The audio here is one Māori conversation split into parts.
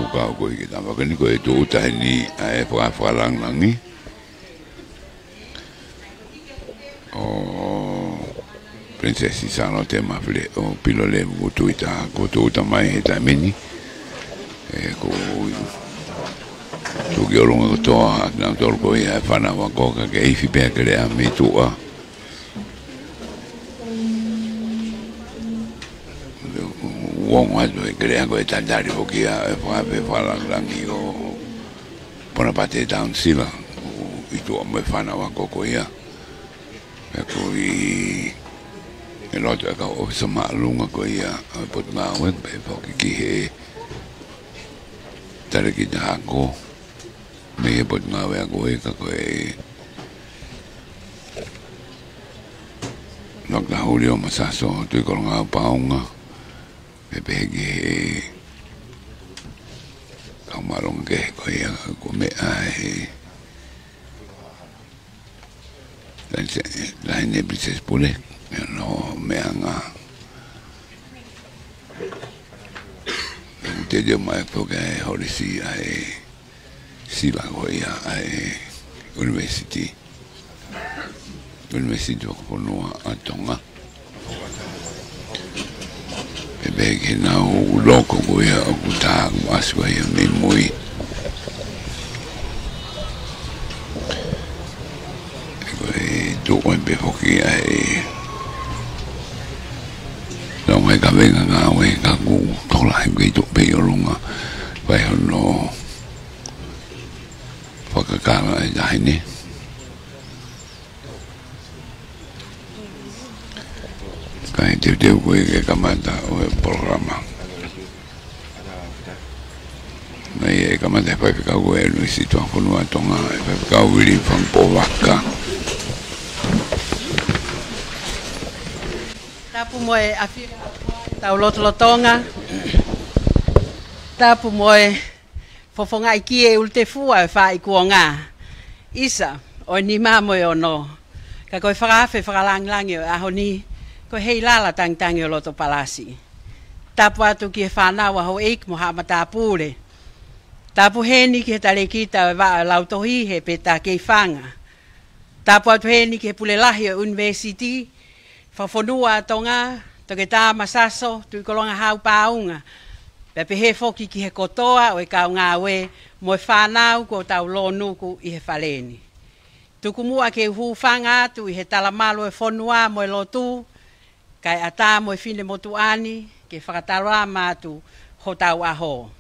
fuka ko i ta ma ni ko e tu ta ni e fa lang ni o princesi sano te ma fle o pilole ko tu ta mai ta meni e ko tu ge lo to na to ko ia fa na wa ko ka ke fi pe ke a me tu a wong wa do ke a ko ta dari ko ia fa la ni o pona pate down sila i tu mo fa na wa ko ia e ko i e lo ta ka o sa ma lunga ko ia pot ma we pe ko ki he tare ki da ko me pot ma we ko e ka ko e nok la hulio masaso tu ko nga paunga e pe ki ka marong ke ko ia ko me ai la ne bises pule no me anga te dio mai porque horisi ai sila ko ia ai university ko no atonga e be que na o loco ko ia o ta asu ia me moi tu ko be hoki ai no mai ka venga nga we ka ku to la ke tu pe yo lunga pa no fa ka ai ni ka te ko ke ka mata o programa mai ka mata pa ka ko e no si to ko no atonga pa ka uri fa po vaka tapu moe afira tau lotonga tapu moe fofonga iki e ulte fua e fai kuonga isa o ni mamo e ono ka koe whakafe whakalang a honi ko hei lala tang o loto palasi tapu atu ki e whanawa ho eik mo hama tapure tapu heni ki he tale kita wa lautohi he peta kei whanga tapu atu heni ki he pule lahi o university fafonua tonga toke tā masaso tui kolonga hau paunga pepe he foki ki he kotoa o e kau ngā we mo e whanau ko tau lonuku i he whaleni tuku mua ke hu whanga atu i he talamalo e fonua mo e lotu kai ata mo e fine motu ani ke whakataloa mātu ho tau aho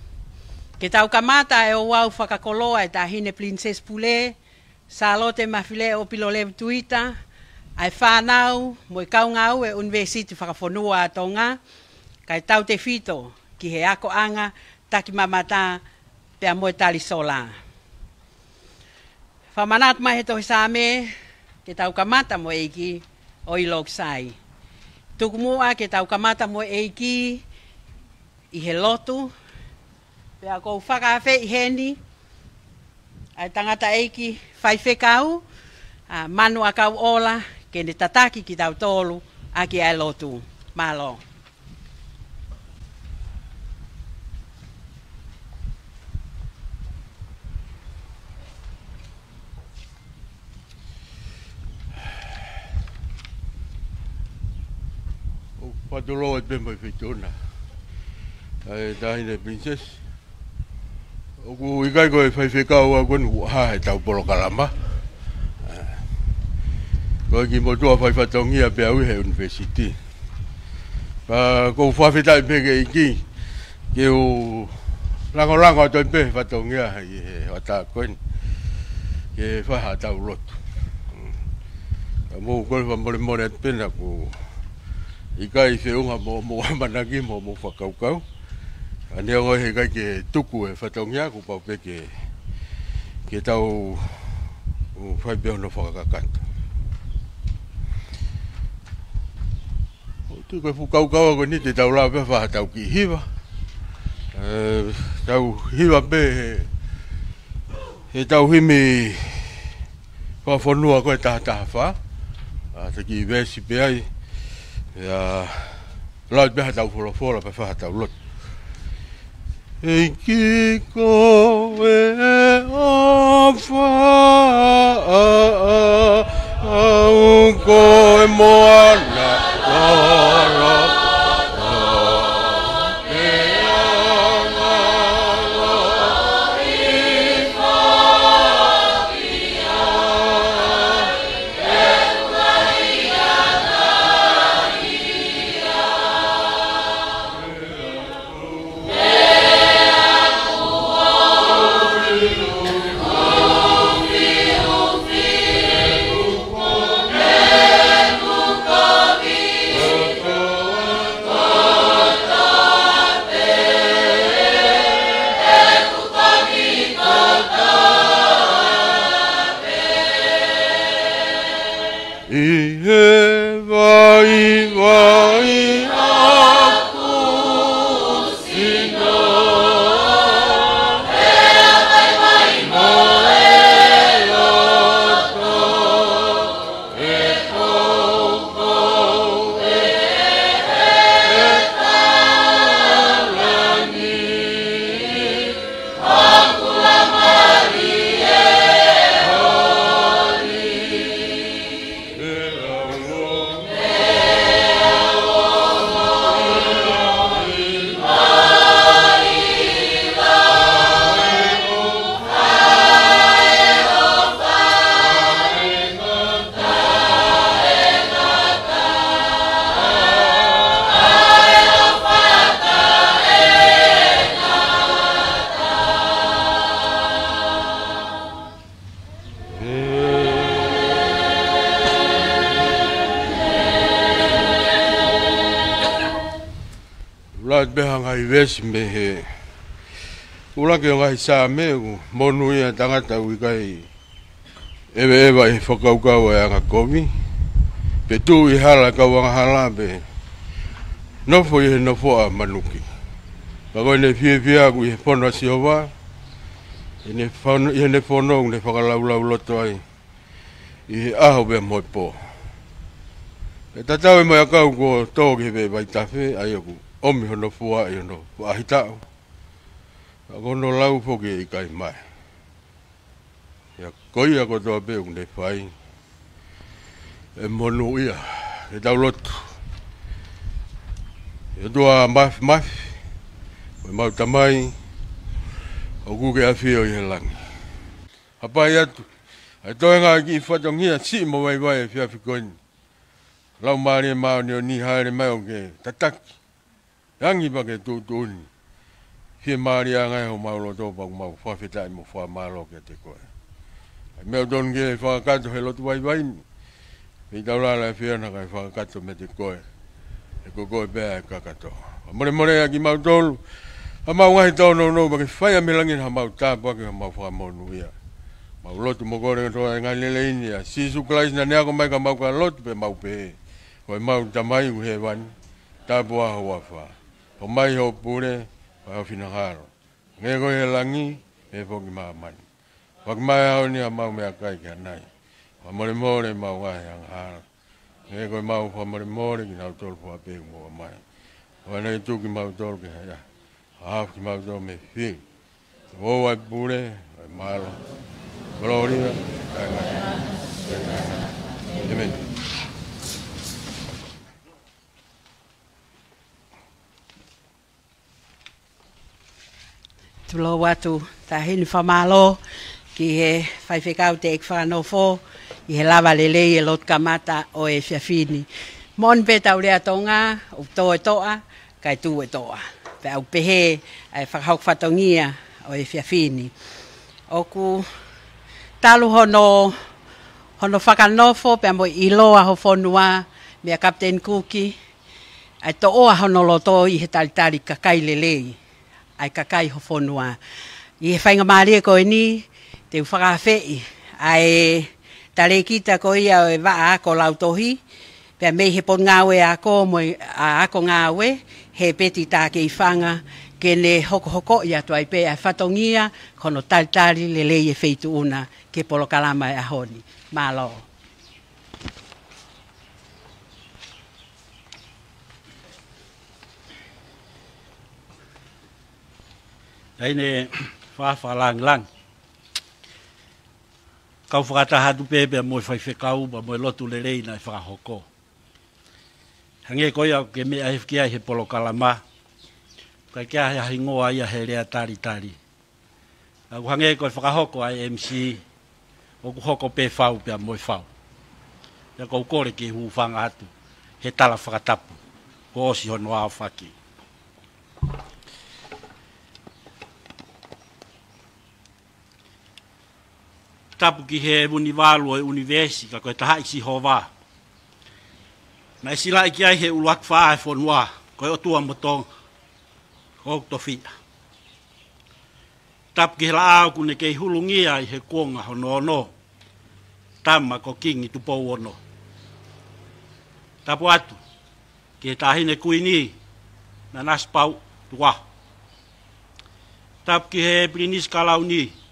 ke tau kamata e o wau whakakoloa e tā hine Princess Pule salote mawhile o pilole tuita ai whanau mo i kau ngau e university whakafonua tonga kai tau te fito ki he ako anga taki mamata pea mo e tali sola. Whamanat mai he tohi same ke tau kamata mo eiki o i loksai. Tuku mua ke tau kamata mo eiki i he lotu pea kou whakawhe i heni ai tangata eiki whaiwhe kau manu a kau ola ke ne tataki ki tau tolu a ki ai lotu. Malo. O patolo e bembo i fitona. Ai dai princess. O ku ikai ko e whaiwhekau a konu ha e tau polo kalama. Ko ki mo tua fai fatongia pe au he university. Pa ko whawhita i peke iki ke o lango to pe fatongia he wata koen ke whaha tau rotu. Mo ko mo pena ko ikai se unga mo managi mo whakaukau. Ane o he kai ke tuku e fatongia ko pau peke ke tau whai peo no whakakakanta. Tu ko fukau ko ni te tau la pe fa tau ki hiva. Tau hiva pe he tau himi ko fonua ko ta fa. Te ki vesi pe ai. Ya la pe tau fora pe fa tau lot. Eiki koe awha au koe moana loro Ula behang hai ves me he. Ula ke ngai sa me u monu ia tangata ui kai ewe ewa i whakaukau e anga komi. Pe tu i hala ka wanga hala be nofo i he nofo a manuki. Pako ne fie fia ku i he pono si owa. I ne whono ne whakalaulau loto ai. I he aho be moi po. E tatau e mai akau ko tōki be vai tawhi ai aku. Omi hono fua i hono ahitau. Akono lau poke i kai mai. Ia koi ako toa peu ne whai. E monu ia. E tau lotu. E toa mafi. O mau tamai. O kuke a whio i he langi. Hapai atu. Ai toi ngā ki whatongia si mo vai vai e whiawhi koini. Lau maari e mao ni o ni haere mai o ke tataki. Yangi pa ke tūtūni. Hie maari a ngai ho maulo tō pa mau whawhetai mo wha mālo ke te koe. Ai meo tonu ke whakakato he lotu vai vai ni. Hei taurala e whiana kai whakakato me te koe. E ko koe pēa e kakato. More more a ki mau tōlu. Ha mau ngahi tōno no pa ke whaia me langin ha mau tāpake ha mau whamonu ia. Mau lotu mo kore toa e ngai lele ini a. Sisu klais na neako mai ka mau ka lotu pe mau pe. Hoi mau tamai u he wani. Tāpua ho wawha. O mai ho pure, pa ho finaharo. Nge koe he langi, he poki maa mani. Wak mai hao ni a mau mea kai kia nai. Wa more more mau ngahe ang hara. Nge koe mau pa more more ki nau tolu pa pēku mo wa mai. Wa nei tuki mau tolu ki hea. Haf ki mau tolu me whing. Wo wai pure, wai malo. Gloria, kai ngai. Amen. Tulo watu ta hini whamalo ki he whaiwhekau te ek whanofo i he lava lele e lot kamata o e whiawhini. Mon pe tau rea tonga, o tō e toa, kai tū e toa. Pe au pehe ai whakauk whatongia o e whiawhini. Oku talu hono whakanofo pe mo iloa ho whonua mea Captain Cookie. Ai to oa hono loto i he talitari kakai lelei. Ai kakai ho whonua. I he whainga maria koe ni, te whakawhei. Ai tare kita ko ia o e waa ko lautohi. Pea mei he pon ngāwe a ko mo a ako ngāwe, he peti tā ke i whanga, ke ne hoko ia tu ai pe ai whatongia, kono talitari lelei e wheitu una, ke polo kalama e ahoni. Malo. Aine whawhalang. Kau whakatahatu pepe mo whai whekau ma mo lotu le rei na whakahoko. Hange koia ke mea hefkia he polo kalama. Kai kia he hingoa ia he rea tari. Aku hange koe whakahoko ai MC. Oku hoko pe whau pia mo whau. Ia kou kore ki hu whanga atu. He tala whakatapu. Ko osi hono ao whaki. Tapu ki he univalu e universi, ka koe taha isi hova. Na isi lai ki ai he uluak wha e whonua, koe o tua motonga, hok to whia. Tapu ki he la au kune kei hulungia i he kuonga hono ono, tama ko kingi tupou ono. Tapu atu, ki he tahine kuini, na naspau tua. Tapu ki he plinis kalau ni,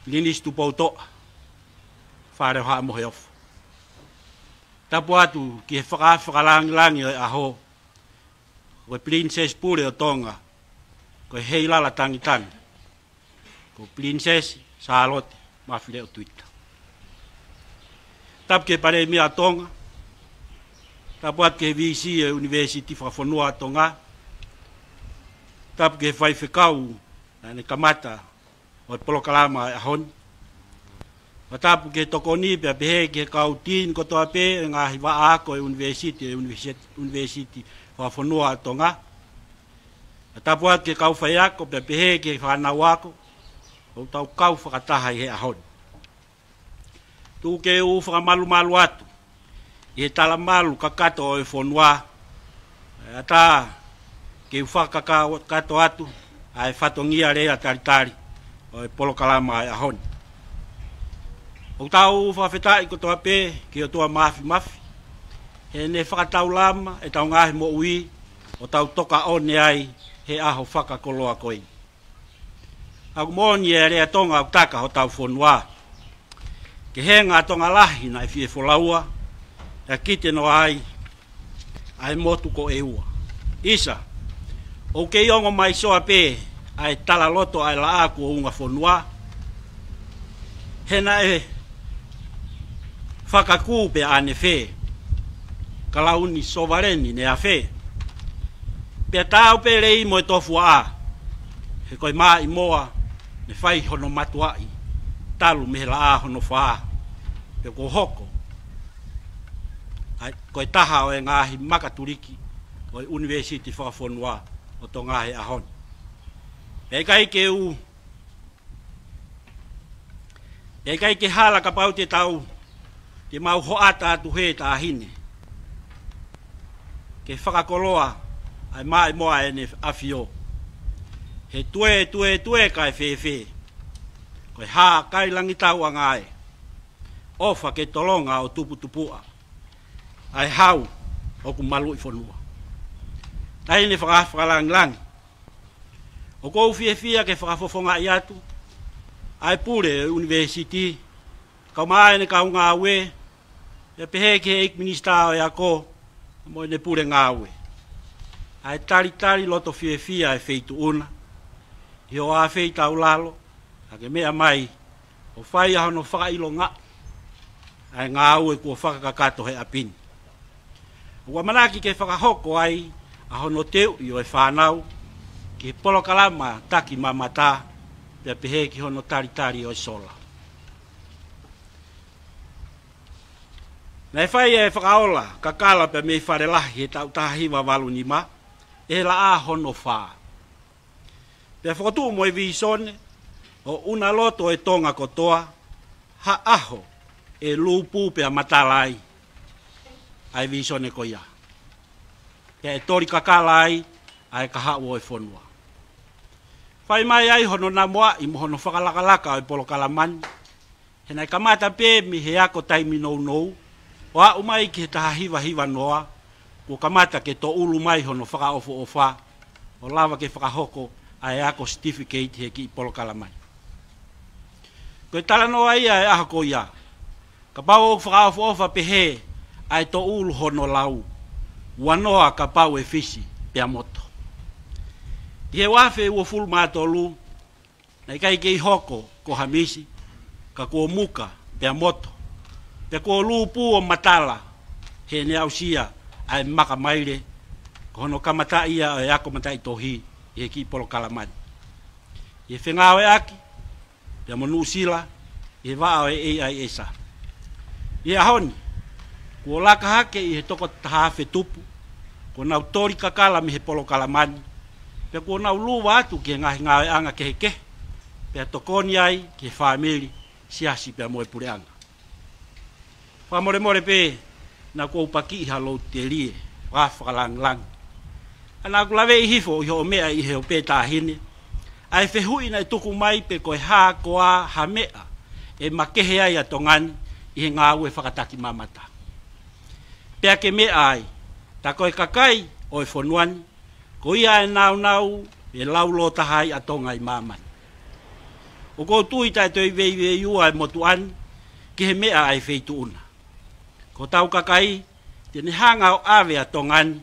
Linis tu pau toa. Whare hoa mohe ofu. Tapu atu ki he whakalangi aho. Koe Princess Pure o Tonga. Koe Heilala Tangitangi. Ko Princess Charlotte mawhire o Twitter. Tapu ki he pare mia Tonga. Tapu atu ki he VC e University Whawhanua Tonga. Tapu ki he whaiwhekau ne kamata o polo kalama a hon. Matapu ke tokoni pe pehe ke kautin ko toa pe ngā hiwa ako e university whawhanua Tonga. Matapu at ke kau whaiako pe pehe ke whanau ako o tau kau whakataha i he a hon. Tu ke u whakamalu atu i he talamalu kakato o e whanua. Ata ke u whakakato atu ai whatongia rea taritari. O e polo kalama ai ahon. O tau whawhetai ko toa pe, ki o toa mafi. He ne whakatau lama, e tau ngahi mo ui, o tau toka one ai, he aho whakakoloa koi. Aku moni e rea tonga au taka ho tau whonua. Ke he ngā tonga lahi na e fie wholaua, e kite no ai motu ko e ua. Isa, o ke iongo mai soa pe, ai tala loto ai la aku o unga whonua. Hena e whakaku pe ane whe. Kalauni sovareni ne a whe. Pea tau pe rei mo e tofu a. He koe maa i moa ne whai hono matuai. Talu me la a hono wha. Pe ko hoko. Ai koe taha o e ngahi makaturiki o e University Whawhanua o to ngahi ahon. E kai ke hala ka pau te tau te mau hoata atu he ta hine. Ke whakakoloa ai mai moa e ne afio. He tue kai whewhe. Koe haa kai langi tau angai. Ofa ke tolonga o tuputupua. Ai hau o ku malu i whanua. Tai ne whakalangi. O kou fia ke whakafofonga i atu, ai pure university, kau mai ne kau ngā ue, e pehe ke eik minister o e ako, mo ne pure ngā ue. Ai tari loto fia e feitu una, i o a feita u lalo, a ke mea mai, o whai aho no whakailo ngā, ai ngā ue kua whakakato he apini. Ua manaki ke whakahoko ai, aho no teu i o e whanau, ki polo kalama taki mamata pe pehe ki hono tari o sola. Nei whai e whakaola kakala pe mei wharelahi he tau tahiwa walu ni ma e la a hono wha. Pe whakotu mo e visone o una loto e tonga kotoa ha aho e lupu pe a matalai ai visone ko ia. Pe e tori kakala ai ai kaha o e whonua. Whai mai ai hono na moa i mo hono whakalakalaka o polo kalamani. He nei kamata pe mi he ako taimi nou. O a umai ki he taha hiwa noa. Ko kamata ke to ulu mai hono whakaofo o wha. O lava ke whakahoko ai ako certificate he ki polo kalamani. Koe tala noa ia e aha ko ia. Ka pau o whakaofo o wha pehe ai to ulu hono lau. Wanoa ka pau e fisi pe a moto. He wafe ua fulu mātolu, nei kai kei hoko ko hamisi, ka ko muka, pia moto, pia ko lupu o matala, he ne ausia, ai maka maile, ko hono kamata ia e ako matai tohi, e ki polo kalamani. E whengawe aki, pia monu sila, e vao e ai esa. E ahoni, ko laka hake i he toko tahafe tupu, ko nau tori kakala mi he polo kalamani, pia ko nau luwa atu ke ngahi ngawe anga kehe, pia tokoni ai ke whamiri, siasi pia moe pureanga. Whamore more pe, na ko upaki iha lo te lie, whakalang. Ana kulawe i hifo i ho mea i he o pe tāhine, ai whehui na i tuku mai pe koe hā koa ha mea, e makehe ai a tongani i he ngā ue whakataki mamata. Pea ke mea ai, ta koe kakai o e whonuani, ko ia e nau e laulo tahai a tonga i mamani. O ko tui tai toi vei ua e motuani, ki he mea ai wheitu una. Ko tau kakai, tene hanga o ave a tongani,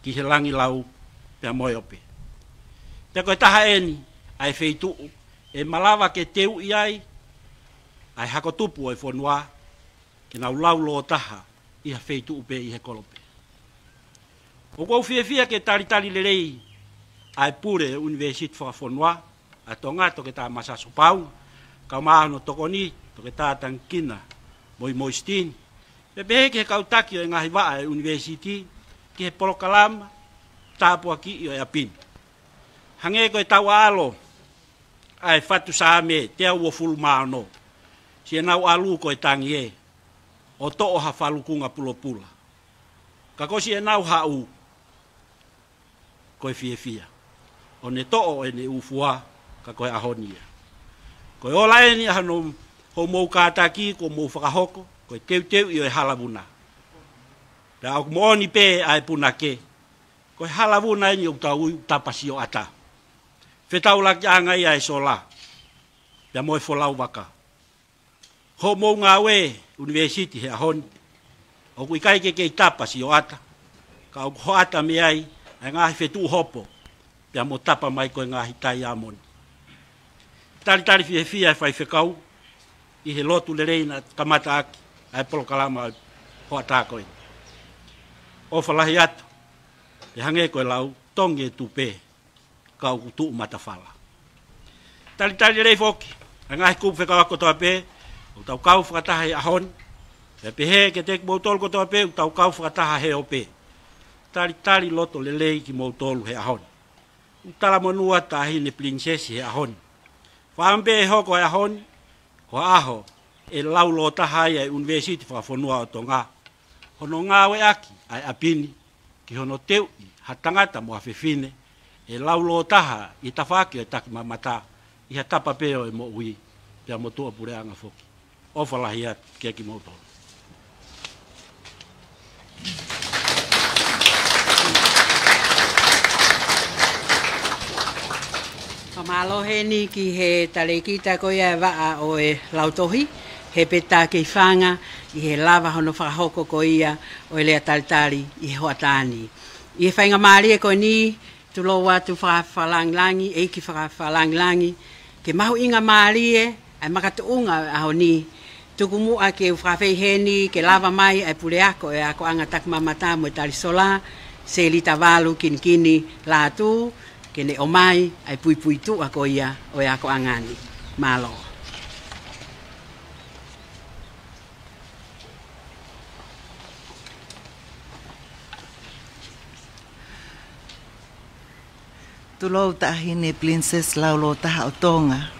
ki he langi lau pea moe ope. Pea koe taha eni, ai wheitu, e malawa ke teu i ai hako tupu o e whonua, ke nau laulo taha, i ha wheitu upe i he kolope. O kou whiawhia ke tari lerei, ai pure universit whakawhonua, a tonga toke tā masaso pau, kau maano tokoni, toke tā tankina, moi stin, pepehe ke he kautaki o e ngahi waa e universiti, ki he polokalama, tāpua ki i o e apin. Hange koe tau alo, ai whatu sāme, te au o fulu maano, si e nau alu koe tangi e, o to'o ha whalukunga pula. Ka kosi e nau hau, koe whiawhia. O ne to'o e ne ufua, ka koe ahonia. Koe ola e ni hano ho mou kātaki, ko mou whakahoko, koe teu i o e halavuna. Pea au mooni pē ai puna ke, koe halavuna e ni o tau tapasi o ata. Whetau laki angai ai sola, pea moe wholau waka. Ho mou ngā we, universiti he ahoni, o kui kai ke kei tapasi o ata, ka au ho ata me ai ngahi whetu hopo, pea mo tapa mai koe ngahi tai amoni. Tari whiawhia e whai whekau, i he lotu le reina kamata aki, ai polokalama hoa tā koe. O whalahi atu, e hange koe lau, tongi e tupe, kau kutu matawhala. Tari rei whoki, a ngahi kupu whekau ako toa pē, o tau kau whakataha he ahon, e pehe ke tek mautolu ko toa pē, o tau kau whakataha he o pē. Tari loto le lei ki mautolu he ahon. Utala monua tahi ne prinsesi he ahon. Whaampe e hoko e ahon, ko aho, e laulo tahai ai universiti whawhonua o tonga. Hono ngawe aki ai apini, ki hono teu i hatangata mo hawhewhine, e laulo taha i tawhaki o taki mamata, i ha tapa peo e mo ui, pia mo tua pureanga whoki. O whalahi atu, kia ki mautolu. Kamalohe ni ki he tarekita ko ia waa o e lautohi, he peta ke whanga, i he lava hono whakahoko ko ia o e lea talitari i he hoatani. I he whainga maari e ko ni, tu lo watu whakawhalanglangi, e ki whakawhalanglangi, ke mahu inga maari e, ai makatuunga aho ni, tuku mua ke whakawheheni, ke lava mai ai pule ako e ako anga takmamata mo e talisola, se li tavalu kini la tu, kene o mai ai pui tu ako ia o e ako angani. Malo. Tulou tahine princess laulo taha o tonga.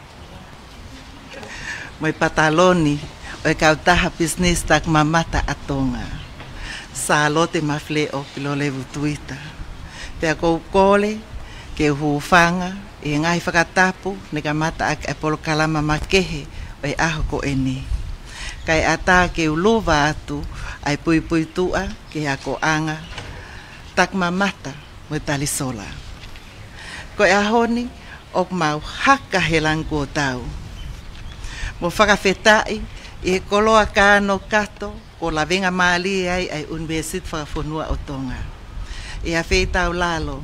Moi pataloni o e kau taha business tak mamata a tonga. Sa lote mafle o pilole vutuita. Te ako kole, ke huufanga, e ngai whakatapu, ne ka mata ak e polokalama makehe o e aho ko ene. Kai ata ke uluwa atu, ai pui tua, ke ako anga, tak mamata mo talisola. Ko e ahoni, ok mau haka helangu o tau. Mo whakawhetai, e koloa kāno kato, ko la venga maali ai universit whakawhonua o tonga. E a whetau lalo,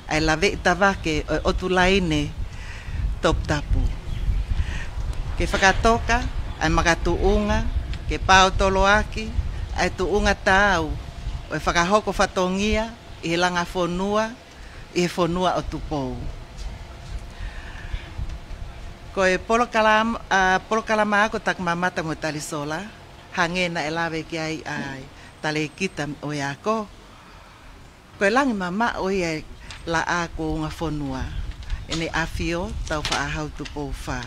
ai lawe tawake o tulaine top tapu. Ke whakatoka, ai makatuunga, ke pao toloaki, ai tuunga tau, o whakahoko whatongia, I langa whonua, I whonua o tupou. Ko e polokalama ako tak mamata mo talisola, hange na elawe ki ai tale kita o ako. Ko e langi mama o ia la ako nga whonua, ene afio tau whaahau tupou wha.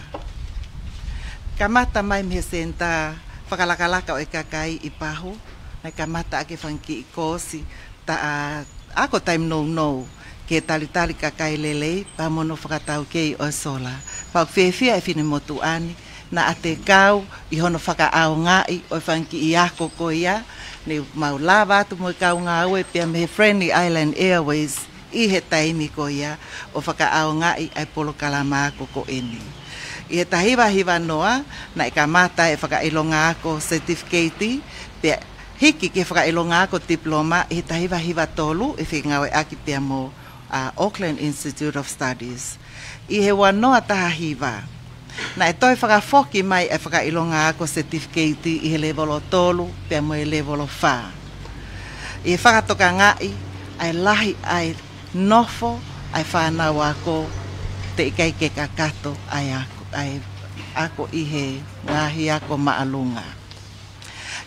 Kamata mai me senta whakalakalaka o e kakai I pahu, na kamata ake whanki I kosi, ta ako time no, ke tali kakai lelei, pa mono whakatau kei o sola. Pau whewhia e whine motu ani, na ate kau, I hono whakaao ngai, o whanki I ako ko ia, ne mau lava atu mo kau ngā ue, pia me Friendly Island Airways, I he taimi ko ia, o whakaao ngai ai polokalama ako ko eni. I he tahiwa noa, na I kamata e whakailonga ako certificate, pia hiki ke whakailonga ako diploma, I he tahiwa tolu, e whingawe aki pia mo Auckland Institute of Studies. I he wanoa tahiwa. Na e toi whakafoki mai e whakailonga ako certificate, I he level o tolu, pia mo e level o wha. I he whakatoka ngai, ai lahi ai nofo, ai whanau ako, te ikai ke kakato ai ako I he ngahi ako maalunga.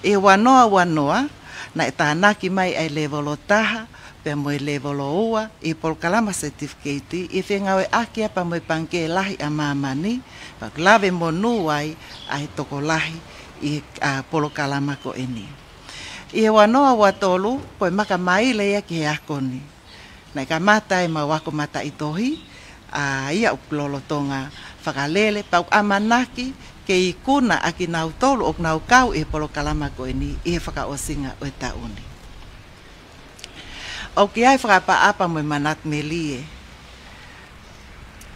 E wanoa, na e tānaki mai ai level o taha, pia mo e level o ua, I polokalama certificate, I whengawe akia pa mo I panke lahi a mamani, pak lawe mo nuai ai toko lahi I polokalama ko eni. I he wanoa tolu, koe maka mai leia ki he akoni. Na I ka mata e mawako mata I tohi, ia uklolo tonga whakalele, pau amanaki, ke I kuna aki nau tolu o nau kau I polokalama ko eni, I he whakaosinga o e tauni. O ki ai whakapaapa mo manat melie,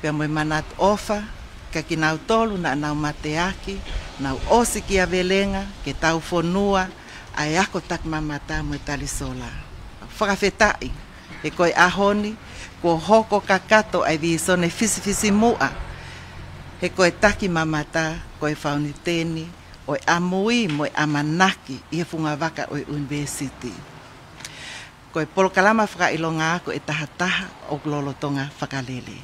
pia mo manat ofa, ka ki nau tolu na nau mateaki, nau osi ki a velenga, ke tau whonua, ai ako tak mamata mo talisola. Whakawhetai, e koe ahoni, ko hoko kakato ai visone fisi mua, he koe taki mamata, koe whauniteni, o amui mo amanaki, I he whungawaka o university. Koe polokalama whakailonga ako e tahataha o glolotonga whakalele.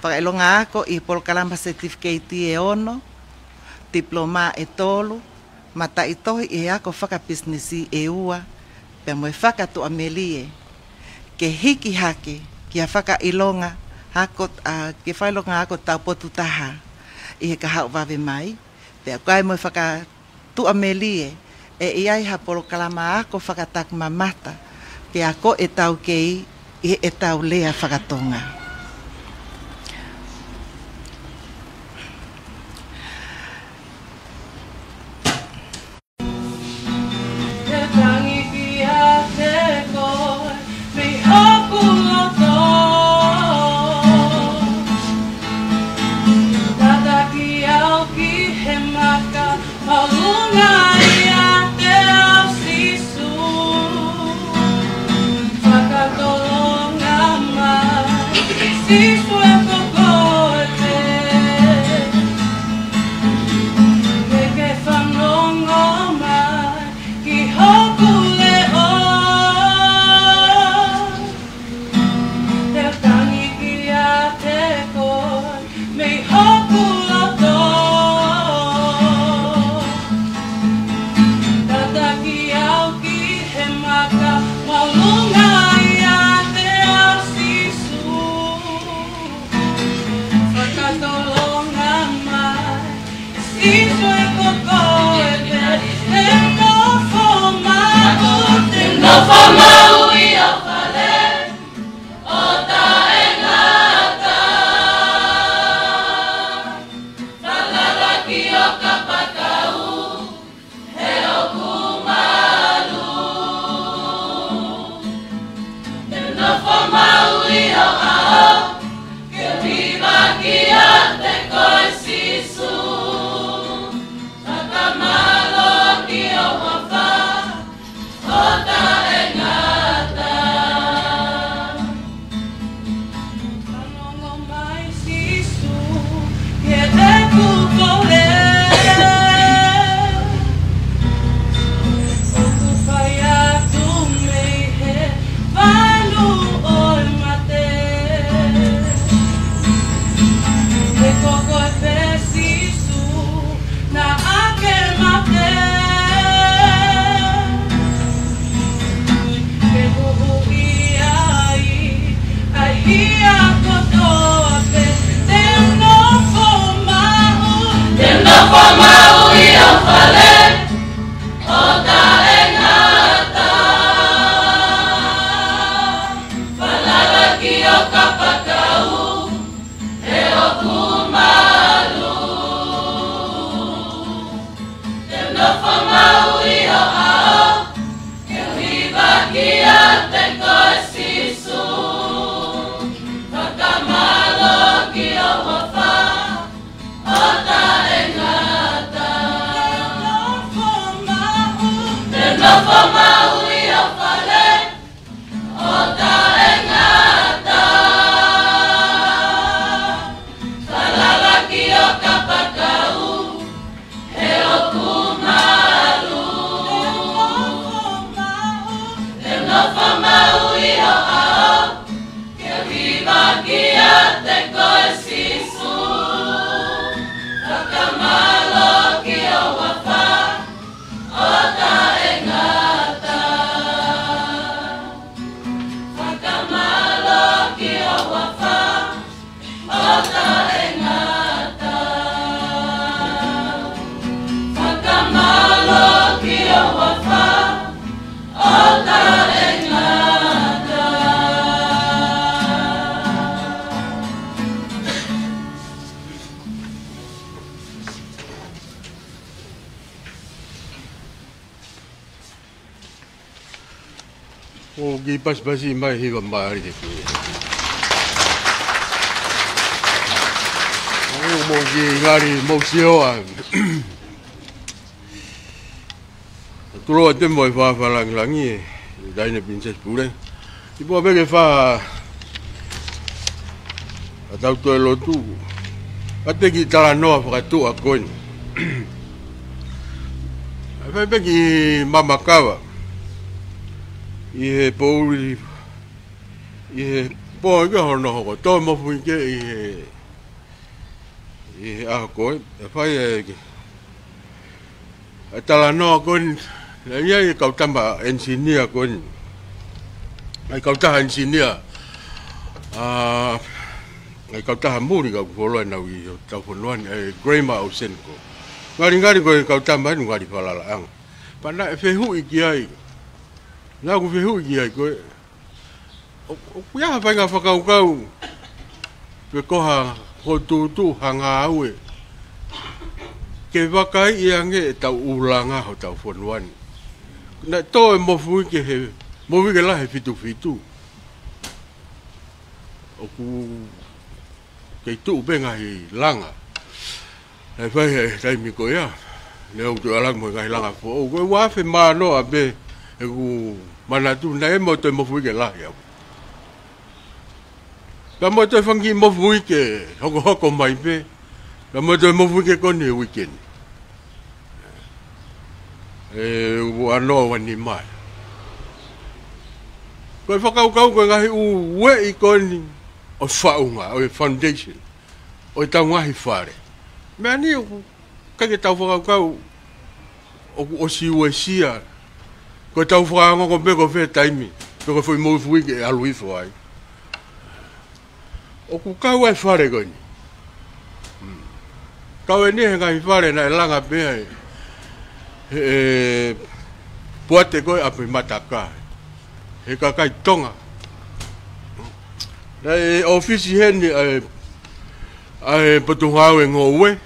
Whakailonga ako I polokalama certificate e ono, diploma e tolu, mata I tohi I ako whakapisnesi e ua, pia moe whakatu amelie, ke hiki hake, ki a whakailonga, ke whailonga ako tau potu taha, I he kahau wawe mai, pia koe moe whakatu amelie, e iai ha polokalama ako whakatak mamata, ke ako e tau kei, e tau lea whakatonga. O ki pas-pasi mai hiwa maari te kui. O mo ki ngari mo sioa. Tuloa te mo i whawhalangilangi e daina Princess Pure. I pua peke wha a tauto e lotu. A te ki tala noa whakatu a koin. A whai peki mamakawa. I he pouri I he poa ke hono hoko tō mofu i ke I he aho koe a whai e a tala noa koin na ia I kautamba engineer koin ai kautaha engineer ai kautaha muri ka kufoloa nau I tau whanuani ai Grema o Senko ngari koe kautamba anu ngari whalala anga pana e whehu I ki ai Nā ku whihu ki ai koe. O kuiaha whainga whakaukau. Pe koha ho tūtū hanga au e. Ke wakai I ange e tau ulanga ho tau whanuani. Nā tō e mofu ke he, mofu ke la he fitu. O ku kei tū benga hi langa. Hei whai he taimi koe ia. Neu tu alang mo ngai langa fo. O koe wafe maa noa be. E ku mana tu na e mo te mo fui ke la ya. Ka mo te fangi mo fui ke hoko mai pe. Ka mo te mo fui ke koni weekend. E wa no wa ni mai. Ko whakaukau ko ngahi u we I koni o whaunga, o foundation. O tau ngahi whare. Mea ni kake tau whakaukau o si ue sia. Ko tau whakaanga ko peko whea taimi. Peko whui mo fui ke alui whai. O ku kau ai whare koni. Kau e ni he ngai whare na e langa pēa e puate koe api mataka. He kakai tonga. Na e ofisi heni ai patuhau e ngowe.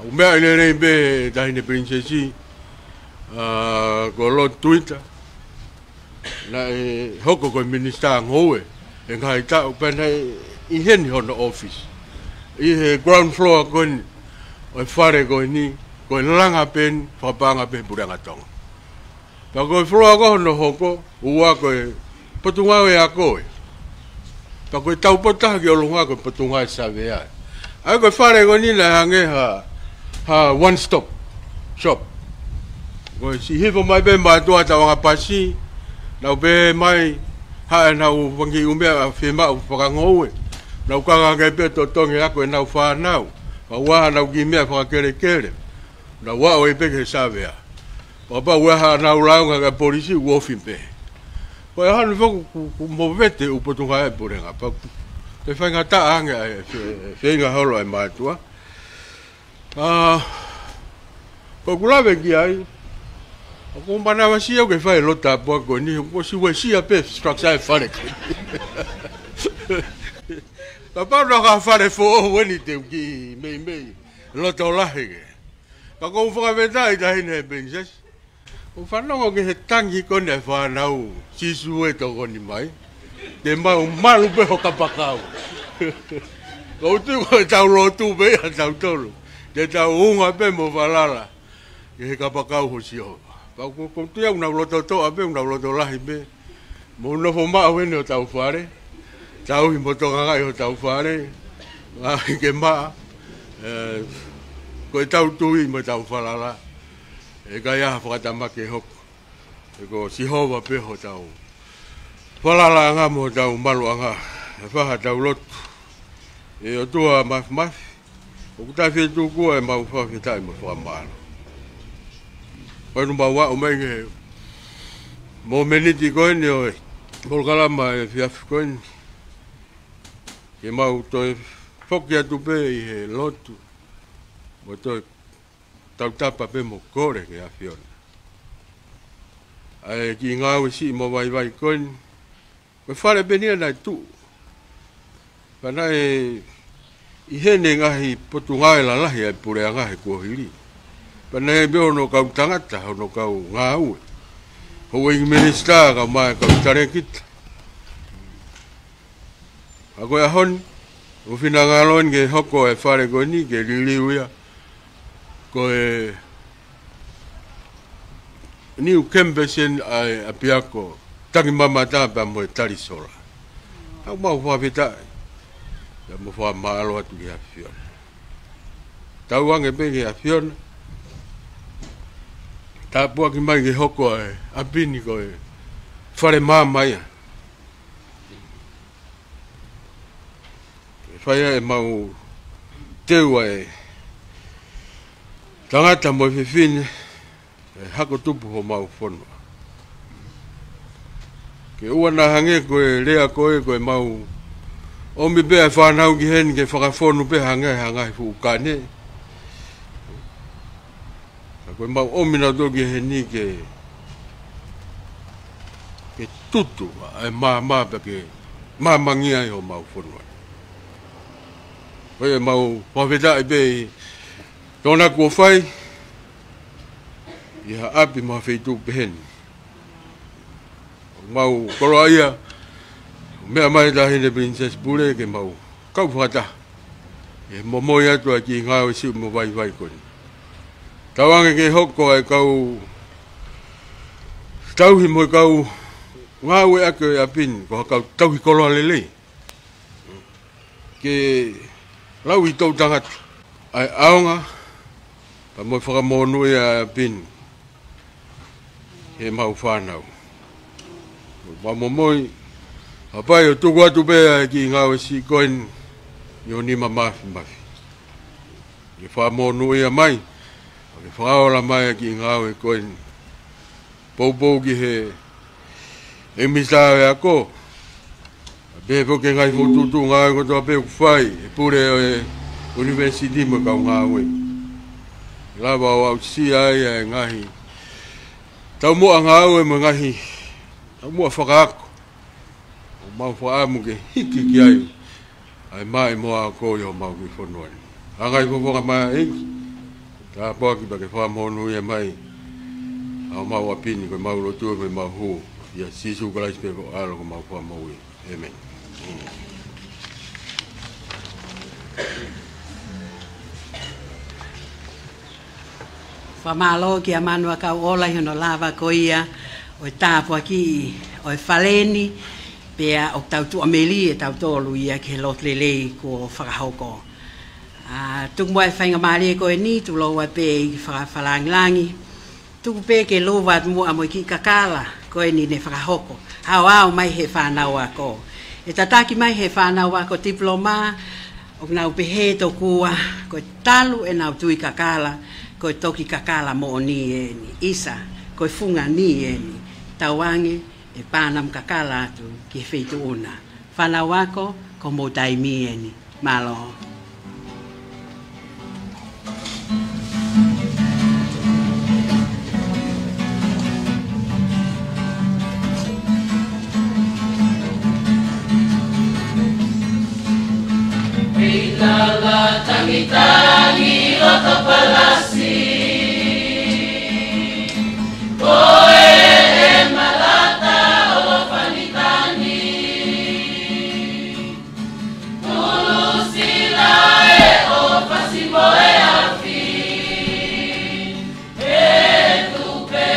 Au mea ine rei pe tahine princesi. Ko lo Twitter na hoko ko minister ngowe e ngai ta pena I heni hono office I he ground floor ko ni o fare ko ni ko langa pen papanga pe buranga tong pa ko floor ko no hoko ua ko potunga e ako pa ko tau pota ke olunga ko potunga sabe ai ko fare ko ni la hange ha one stop shop Ko si hivo mai be mai tua tawanga pasi na be mai ha na u wangi umea fema u whakangoe na u kanga ngai pe to tongi ako e na u whanau pa waha na u ki mea whakakere na wa o e peke savea pa waha na u raunga ka polisi u ofin pe ko e hanu whaku movete u potunga e porenga pa te whainga ta ange whainga holo e mai tua ko kulawe ki ai Ko mana wasi au ke fai lota po ko ni ko si wasi a pe structure fare. Ta pa no ka fare fo weni te ki me lota la he. Ka ko fa veta I dai ne princess. O fa no ke tangi ko ne fa na u si su e to ko ni mai. Te ma un malu pe ho ka pakau. Ko tu ko ta lo tu be ta tolo. Te ta unga pe mo falala. Ke ka pakau ho si ho. Pau ko tia una loto to abe una loto lahi be. Mo no fo ma o no tau fare. Tau hi moto nga o tau fare. Nga ke ma ko tau tui mo tau falala. E ga ya fa ta ma ke hok. E ko si hova pe ho tau. Falala nga mo tau malu nga. Fa ha tau lot. E o tua maf. O ta fi tu ko e ma fa fi tai mo fa mal. Panu bawa o mai mo meniti ko ni o mo kala ma fi afko ni ke mau to fok ya tu pe e lotu mo to tau tapa pe mo kore ke afion ai ki nga o si mo vai ko ni ko fare benia na tu pana e i hene ngahi potunga la la ya pure ngahi ko hiri pana e be ono ka tangata ono ka ngau ho i minista ka mai ka tare kit ako ya hon o fina ngalon ge hoko e fare go ni ge liliuia ko e ni u kembesen a piako tangi mama ta pa mo tari sola au mau fa vita ya mo fa malo atu ge afion tauang e be ge afion ta bua ki mai ge hoko e apini ko e fare mama ia faya e mau teua e tangata mo fifine e hako tupu ho mau fono ke ua na hange ko e lea ko e mau o mi bea whanau ki hen ke whakafonu pe hangai fu ukane ko e mau o mina do ki heni ke tutu e pe ke mangia i ho mau fono Oye mau paveda be tona ko fai ia api ma feitu ben mau koroia me mai da hine princess bule ke mau kau fata e momoia to aki ngao si mo vai kon tawang ke hokko e kau tau hi mo kau ngao e ake apin ko kau tau hi kolo lele ke lau i tau tangat ai aonga pa mo whakamonu e a pin he mau whanau pa mo moi hapai o tuku atu pea ki ngau si koin i o nima mafi i whamonu e a mai i whakaola mai ki ngau e koin pou ki he misa e ako be porque ngai fututu ngai ko to pe fai pure university mo ka ngawe la ba wa si ai ngai tau mo ngawe mo ngai tau mo fakako mo fa mo ke hiki ki ai mai mo ko yo mau ki fono ngai ko ko mai ta po ki ba ke fa mo no ye mai au mau apini ko mau lo tu me mau hu ya sisu kala spe ko alo ko mau fa mo amen. Whamalo ki a manua kau ola hono lava ko ia o tāpua ki o whaleni pea o tau tu ameli e tau tolu ia ke lot lele ko whakahoko. Tuk moe whainga maare ko e ni tu loa pe i whakalangilangi. Tuku pe ke loa mua mo ki kakala ko e ni ne whakahoko. Hau mai he whanau ako. E tataki mai he whanau ako diploma o nau pehe to kua ko talu e nau tui kakala ko toki kakala mo ni e ni isa ko funga ni e ni tawange e panam kakala atu ki feitu una whanau ako ko mo taimi e ni malo. Lala tangi-tangi roto palasi Koe e malata o fanitani Tulu sila e o pasibo e afi E tu pe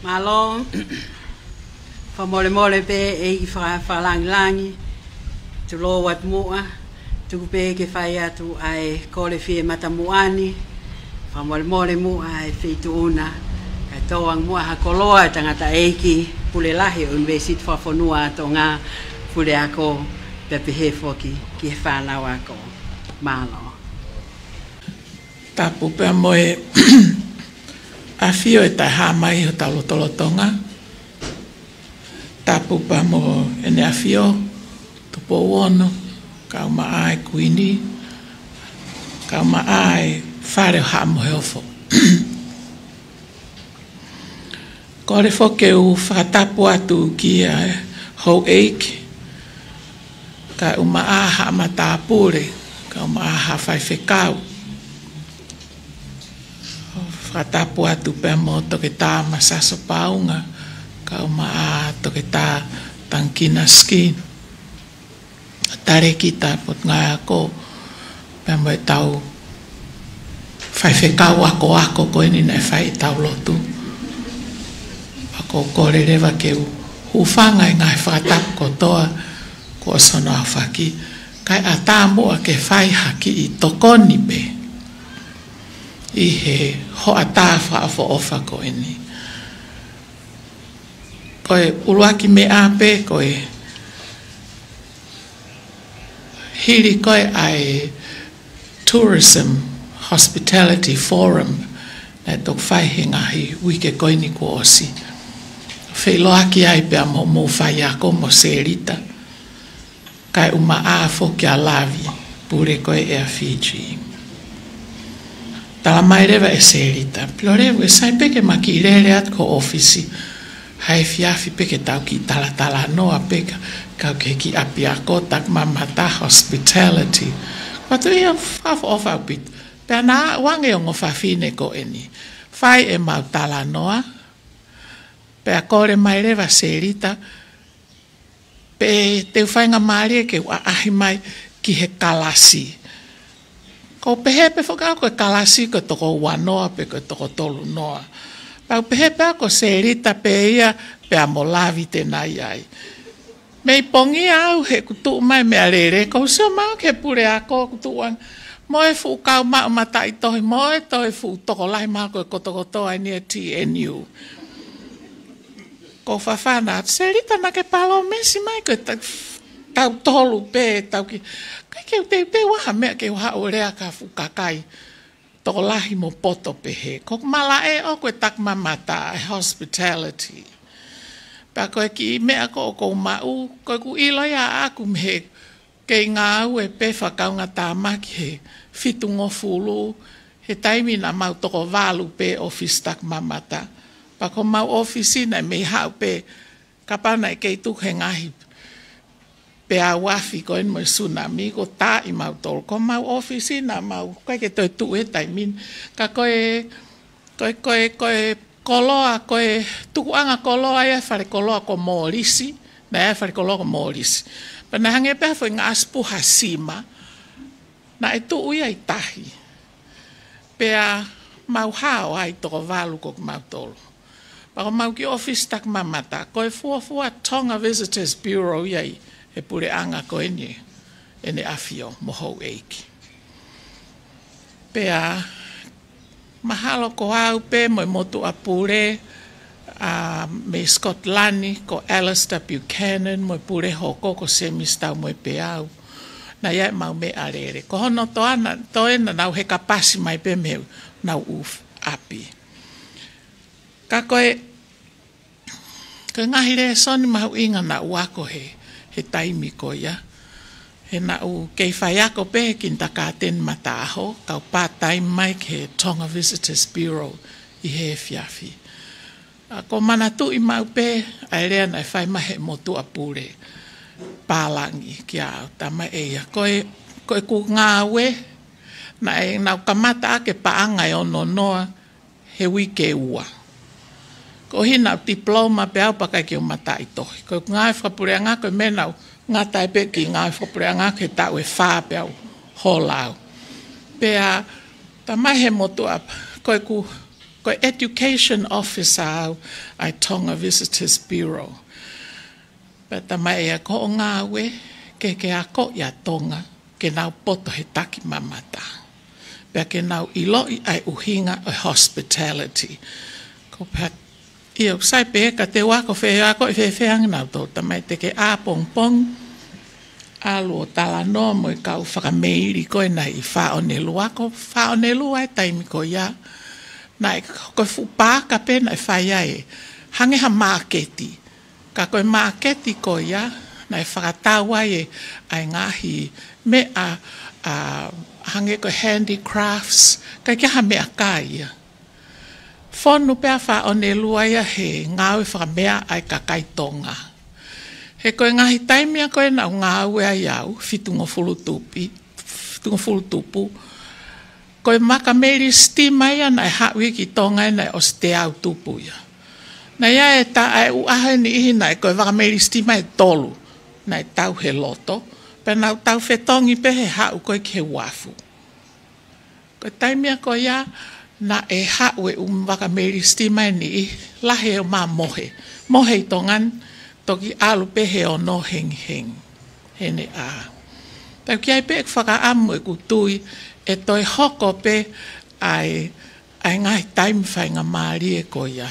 Malo, mole mole pe e fa langi, tu lo wat mua, tu pe ke fai atu ai kole fie matamuani, fa mole mua ai fi tu una, ka toang mua ha koloa tangata eiki pule lahi universit fa fonua tonga pule ako pe he foki ki fa na wako malo. Tapu pe moe afio e tai ha mai o talotonga. Tapu pa mo ene afio tupo ono ka ma ai kuini ka ma ai fare ha mo helfo. Ko le foke u fatapu atu ki ho eik ka uma aha matapure ka uma aha fai fekau. Fatapu atu pe mo toke tā masaso paunga ka uma a toke tā tankina skin. Tare kita pot ngā ako pe mo e tau fai fekau ako ko ini ne fai tau lotu. Ako kore rewa ke ufanga i ngai fatapu kotoa ko sono awhaki. Kai a tā mua ke fai haki i tokoni pe. I he ho a tā whaafo ofa ko ini. Koe uruaki me ape koe hiri koe ai Tourism Hospitality Forum na tok whai he ngahi wike koe ni ko osi. Whai loaki ai pia mo whai ako mo serita. Kai uma a foki a lavi pure koe e a Fiji. Tala mai rewa e serita. Pilo rewa e sai peke maki rere at ko ofisi. Hai fiafi peke tau ki tala noa peka. Kau ke ki api ako tak mamata hospitality. Watu ia whafo ofa upit. Pea na wange o ngofafine ko eni. Fai e mau tala noa. Pea kore mai rewa serita. Pe te whainga maari ke wa ahi mai ki he kalasi. Ko pehepe whakao koe kalasi ko toko wanoa pe ko toko tolu noa. Pau pehepe ako serita pe ia pe a molavi te nai ai. Mei pongi au he kutu mai mea rere ko so mau ke pure ako kutuan. Moe fu kau mau matai tohi moe tohi fu toko lai mau koe kotokoto ai nia TNU. Ko whawhana serita na ke palo mesi mai koe tau tolu pe tau ki. Kai ke te waha mea ke waha o rea ka fukakai. Toko lahi mo poto pehe. Ko mala e o koe tak mamata e hospitality. Pea koe ki mea ko o kou mau. Koe ku iloia aku mehe. Kei ngā au e pe whakaunga tā maki he fitu ngofulu. He taimi na mau toko walu pe office tak mamata. Pa ko mau office na me hau pe. Kapana e kei tuk he ngahi. Pe a wafi ko en mo tsunami ko ta i mau tol ko mau office na mau kai ke toi tu e tai min ka koe koloa koe tukuanga koloa ia whare koloa ko mōrisi, na ia whare koloa ko mōrisi. Pana hange pēha whai ngā aspu hasima, na e tu uia i tahi. Pēa mau hao ai toko walu ko mau tolo. Pako mau ki office tak mamata, koe fua Tonga Visitors Bureau iai e pure anga koe ni, ene afio mohou eiki. Pea, mahalo ko au pe mo motu apure, me Scott Lani ko Alistair Buchanan mo pure hoko ko semistau mo pe au. Na ia mau me arere. Ko hono toena nau he kapasi mai pe meu nau uf api. Ka koe ngahi re soni mahu inga na uako he taimi ko ia. He na u kei whai ako pe kinta kāten mataho, kau pātai mai ke Tonga Visitors Bureau i he fiafi. Ko mana tu i mau pe, ai rea na whai mahe motu apure pālangi ki au tama eia. Koe ku ngāwe, na e nau kamata ake paanga e ono noa he wike ua. Ko hina diploma pe au pakai ki o mata i tohi. Koe ngāwe whapure anga koe menau, ngā tai pe ki ngā whapure anga ke tau e whā pe au holau. Pea, ta mai he motu ap, koe education officer au ai Tonga Visitors Bureau. Pea ta mai ea ko o ngā we, ke ako ia tonga, ke nau poto he taki mamata. Pea ke nau iloi ai uhinga o hospitality. Ko pea, ia sai pe ka te wako whea ko e whea nau tō tamai te ke a pong pong alu o tala no mo i kau whakameiri koe nei i whaonelu ako whaonelu ai taimi ko ia na e koe whupā ka pena e whaia e hange ha māketi ka koe māketi ko ia na e whakatau ai e ai ngahi me a hange koe handicrafts ka kia ha mea ka ia. Whonu pēr wha o ne luaia he ngāwe whakamea ai kakai tonga. He koe ngahi taimia koe nau ngāwe ai au, fitungo fulutupu. Koe makameri stima ia nai hawi ki tonga nai o te au tupu ia. Na ia e ta ai uahe ni ihi nai koe makameri stima e tolu, nai tau he loto, pe nau tau whetongi pe he hau koe ke wafu. Koe taimia koe ia, na e haue waka meri stima ni lahe o mā mohe. Mohe i tongan, toki alu pehe o no heng. Hene a. Tau ki ai pe ek whaka amu e kutui, e toi hoko pe ai ngai taimi whai ngā maari e ko ia.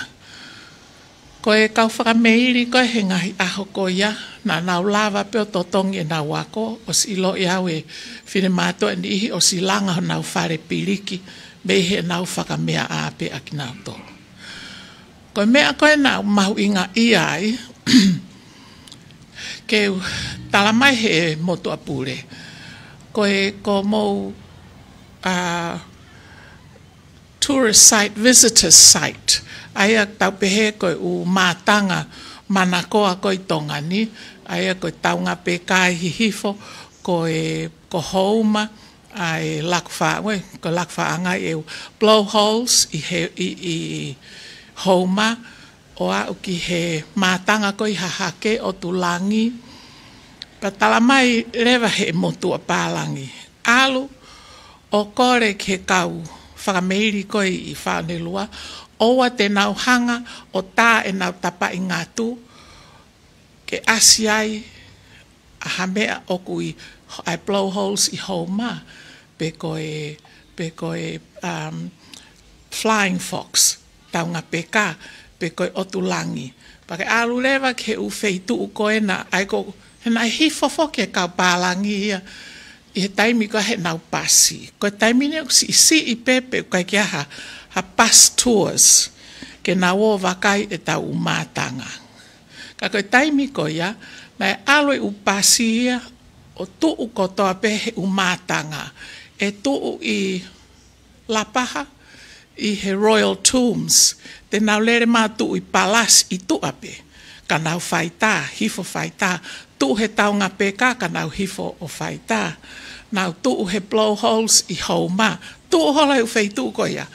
Ko e kau whaka meiri ko e he ngahi aho ko ia, na nau lava pe o totongi e nau wako, o si ilo i au e whine mātua ni ihi o si langa ho nau whare piriki, me he nau whakamea āpe a ki nau tō. Koe mea koe nau mahu inga i ai, ke talamai he motu apure. Koe ko mou tourist site, visitor site. Aia tau pehe koe u mātanga manakoa koe tongani. Aia koe taunga pe kai hihifo, koe ko houma, ai lakfa ko lakfa anga e blowholes i homa o a ki he matanga ko i hahake o tulangi patala mai leva he motu a palangi alu o kore ke kau whakameiri ko i whanelua o a te nau hanga o tā e nau tapa i ngatu ke asiai a hamea o kui ai blowholes i homa pe koe flying fox taunga peka pe koe otulangi pake alu lewa ke u feitu u koe na ai ko hena hifofo ke kau palangi ia i he taimi ko he nau pasi koe taimi ne si i pepe kai kia ha pass tours ke na o wakai e tau umatanga ka koe taimi ko ia na alu u pasi ia o tuu kotoa pehe umatanga e tuu i Lapaha i he Royal Tombs te nau lere mātu i palas i tuape ka nau whaita, hifo whaita tuu he taunga peka ka nau hifo o whaita nau tuu he blowholes i Homa tuu hola u whaitu ko ia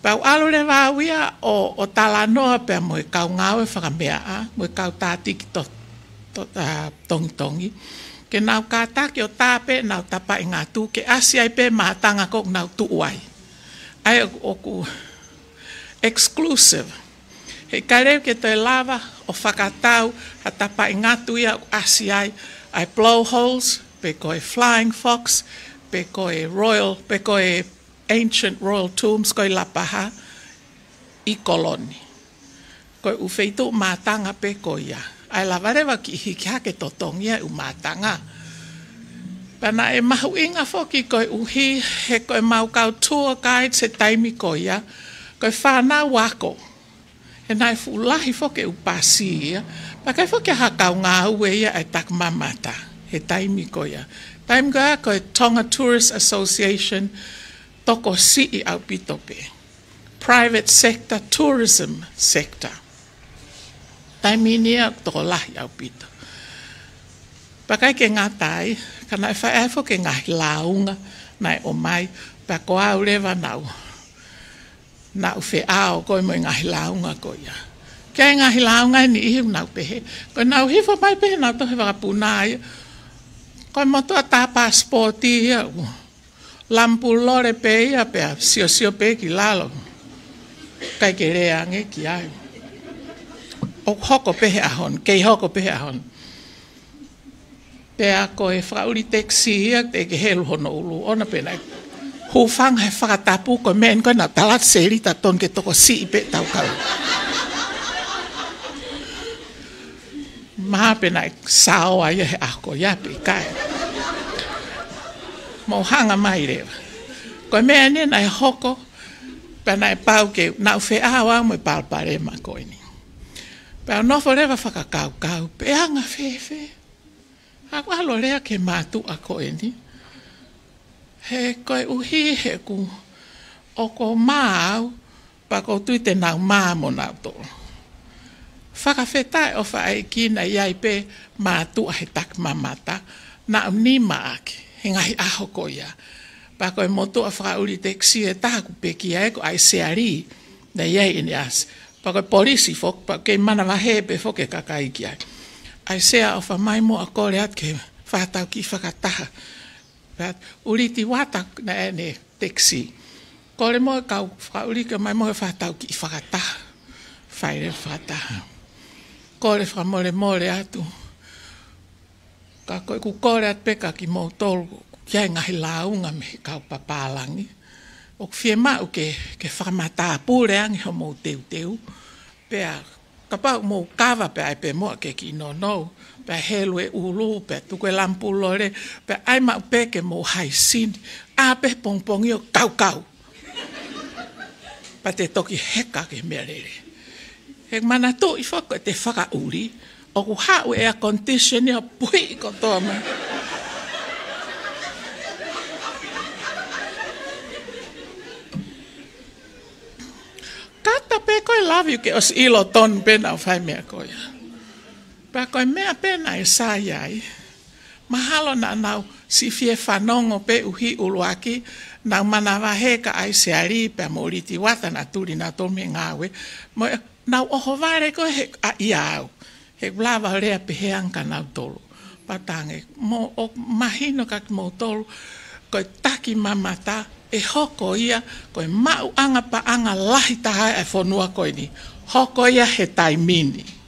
Pau alo le wawia o talanoa pe mo e kau ngau e whakamea a, mo e kau tātiki tongi. Ke nau kātaki o tāpe, nau tapa i ngā tū, ke asi ai pe mātanga kok nau tuuai. Ai o ku exclusive. He kareu ke toi lava o whakatau, ha tapa i ngā tū ia asi ai blowholes, pe koe flying fox, pe koe ancient royal tombs, koe lapaha, i koloni. Koe uwheitu mātanga pe koe ia. Ai lavarewa ki hiki hake totongia u mātanga. Pana e mahu inga foki koe uhi, he koe maukau tour guide se taimi koe ia, koe whānau wako. He nai fulahi foki u pasi ia, pa kai foki hakau ngā ue ia ai tak mamata, he taimi koe ia. Taimi koe ia koe Tonga Tourist Association, toko si au pitope. Private sector, tourism sector. Taimi nia toko lahi au pito. Pakai ke ngā tai, kana e whae fo ke ngā launga, nai o mai, pa ko au rewa nau. Nau whe ao koe mo ngā launga ko ia. Kia ngā launga ni ihiu nau pehe. Koe nau hifo mai pehe nau tohe wakapunai. Koe motua tā pasporti ia. Lampu lore pe ia pea, sio pe ki lalo. Kai ke rea nge ki ai. O hoko pehe ahon, kei hoko pehe ahon. Pea koe whauri teksi ia, te ke helu hono ulu, ona pena. Hufang he whakatapu koe men koe na talat seri ta ton ke toko si ipe tau kau. Maha pena sao aia he ako ia pe kai. Mo hanga mai rewa. Koe mea nena e hoko, pena e pau ke nau whe awa mo e palparema koe ni. Pea nofo rewa whakakau, pe anga whewhe. Ako alo rea ke mātu a koe ni. He koe uhi he ku o ko māu, pa ko tui te nau mā mo nau tō. Whakawhetai o whae kina iai pe mātu a he tak mamata, nau ni maake, he ngahi aho ko ia. Pa koe motu a whakauri teksi e tāku peki ai ko ai seari, na iai ini as. Pa koe polisi fok, pa kei mana wahe pe fok e kakaiki ai. Ai sea o whamai mo a kore at ke whatau ki whakataha. Uriti wata na ene teksi. Kore mo e kau whauri ke mai mo e whatau ki whakataha. Whaire whataha. Kore whamore atu. Ka koe ku kore at peka ki mo tolu. Kia ngahi launga me kau papalangi. O fie mau ke whamata pure angi ho mo teu. Pea kapau mo kawa pe ai pe mo ke ki no. Pe helu e ulu, pe tuku e lampu lore, pe ai mau pe ke mo haisini. A pe pongpongi o kau. Pa te toki heka ke merere. He mana to i whako te whakauri, o ku hau air conditioner pui ko tōma. Kata pe koe love you ke os ilo ton pena o whai mea koe. Pa koe mea pena e sa iai. Mahalo na nau si fie whanongo pe uhi uluaki, nau manawa heka ai seari pe moriti wata na turi na tome ngawe. Nau oho vare koe he a iau. He blava rea pe he anka nau tolu. Patange, mo o mahino kaki mo tolu, koe taki mamata, e hoko ia, koe mau anga pa anga lahi taha e whonua koe ni. Hoko ia he taimini.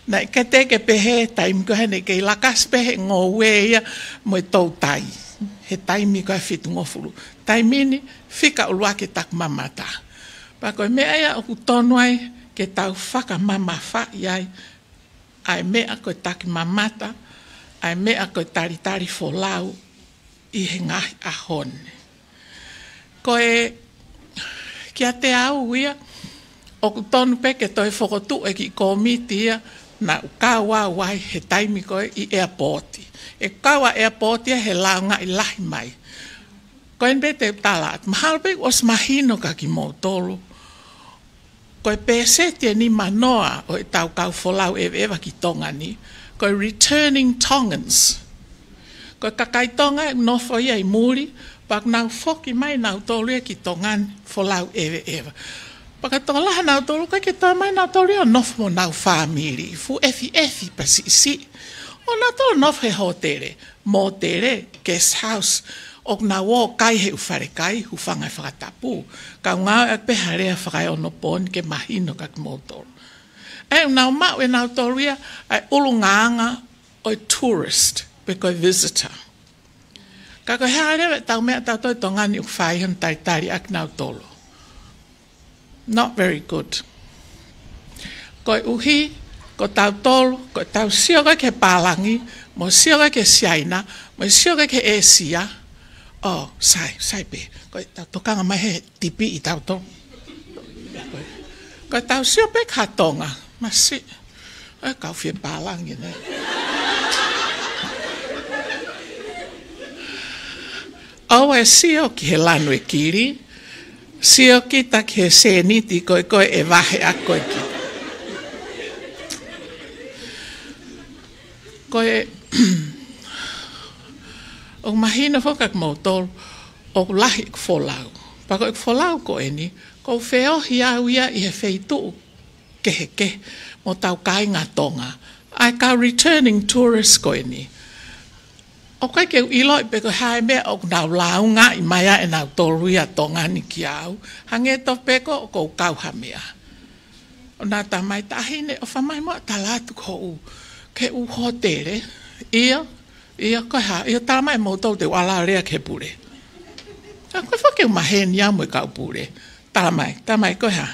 Na ke teke pehe taimi ko hene ke lakas pehe ngō wea mo e tau tai. He taimi ko e fitu ngofuru. Taimini fika uluake tak mamata. Pa koe mea ia oku tonuai ke tau whaka mama wha iai. Ai mea koe taki mamata. Ai mea koe taritari folau i he ngahi ahone. Koe kia te au ia oku tonu peke toi whokotu e ki komiti ia na kawa wai he taimi koe i airporti. E kawa airporti he launga i lahi mai. Koe nbe te talat. Mahalpe os mahino ka ki mo tolu. Koe pesetia ni manoa o e tau kau folau ewa ki Tonga ni. Koe returning Tongans. Ko kakaitonga no foi ai muri, pak nau foki mai nau tolu ki tongan folau eve. Paka tola nau tolu ka ki to mai nau tolu no mo nau family, fu efi pasi. O na tolu no he hotere, motere, guest house, ok na wo kai he ufare kai, hu fanga whakatapu. Ka ngā pe harea whakai ono pon ke mahino kak motor. E nau mau e nau tolu ia, ai ulu nganga o tourist, pe koe visitor. Ka koe harea tau mea tau toi tongani u whaihan taitari ak nau tolu. Not very good. Koe uhi, ko tau tolu, ko tau sioga ke palangi, mo sioga ke siaina, mo sioga ke esia. Oh, sai pe. Koe tau tokanga mai he tipi I tau tolu. Koe tau sio pe katonga. Masi, kau fie palangi ne. O e sio ki he lanu e kiri, sio kita ki he seniti koe e wahe a koe ki. Koe, o mahina whakak motol, o lahi k folau. Pako ik folau ko eni, ko wheo hiau ia I he wheitu ke, mo tau kai ngā tonga. Ai ka returning tourist ko eni. O kai ke iloi pe ko hae mea o nau lau ngā I maia e nau tolu ia tonga ni ki au. Hange to pe ko o kau ha mea. O nā ta mai tahine o whamai mo talatu ko u. Ke u hotere. Ia ko ha. Ia tā mai mo tau te wala rea ke pure. Koe whake umaheni au mo kau pure. Tā mai ko ha.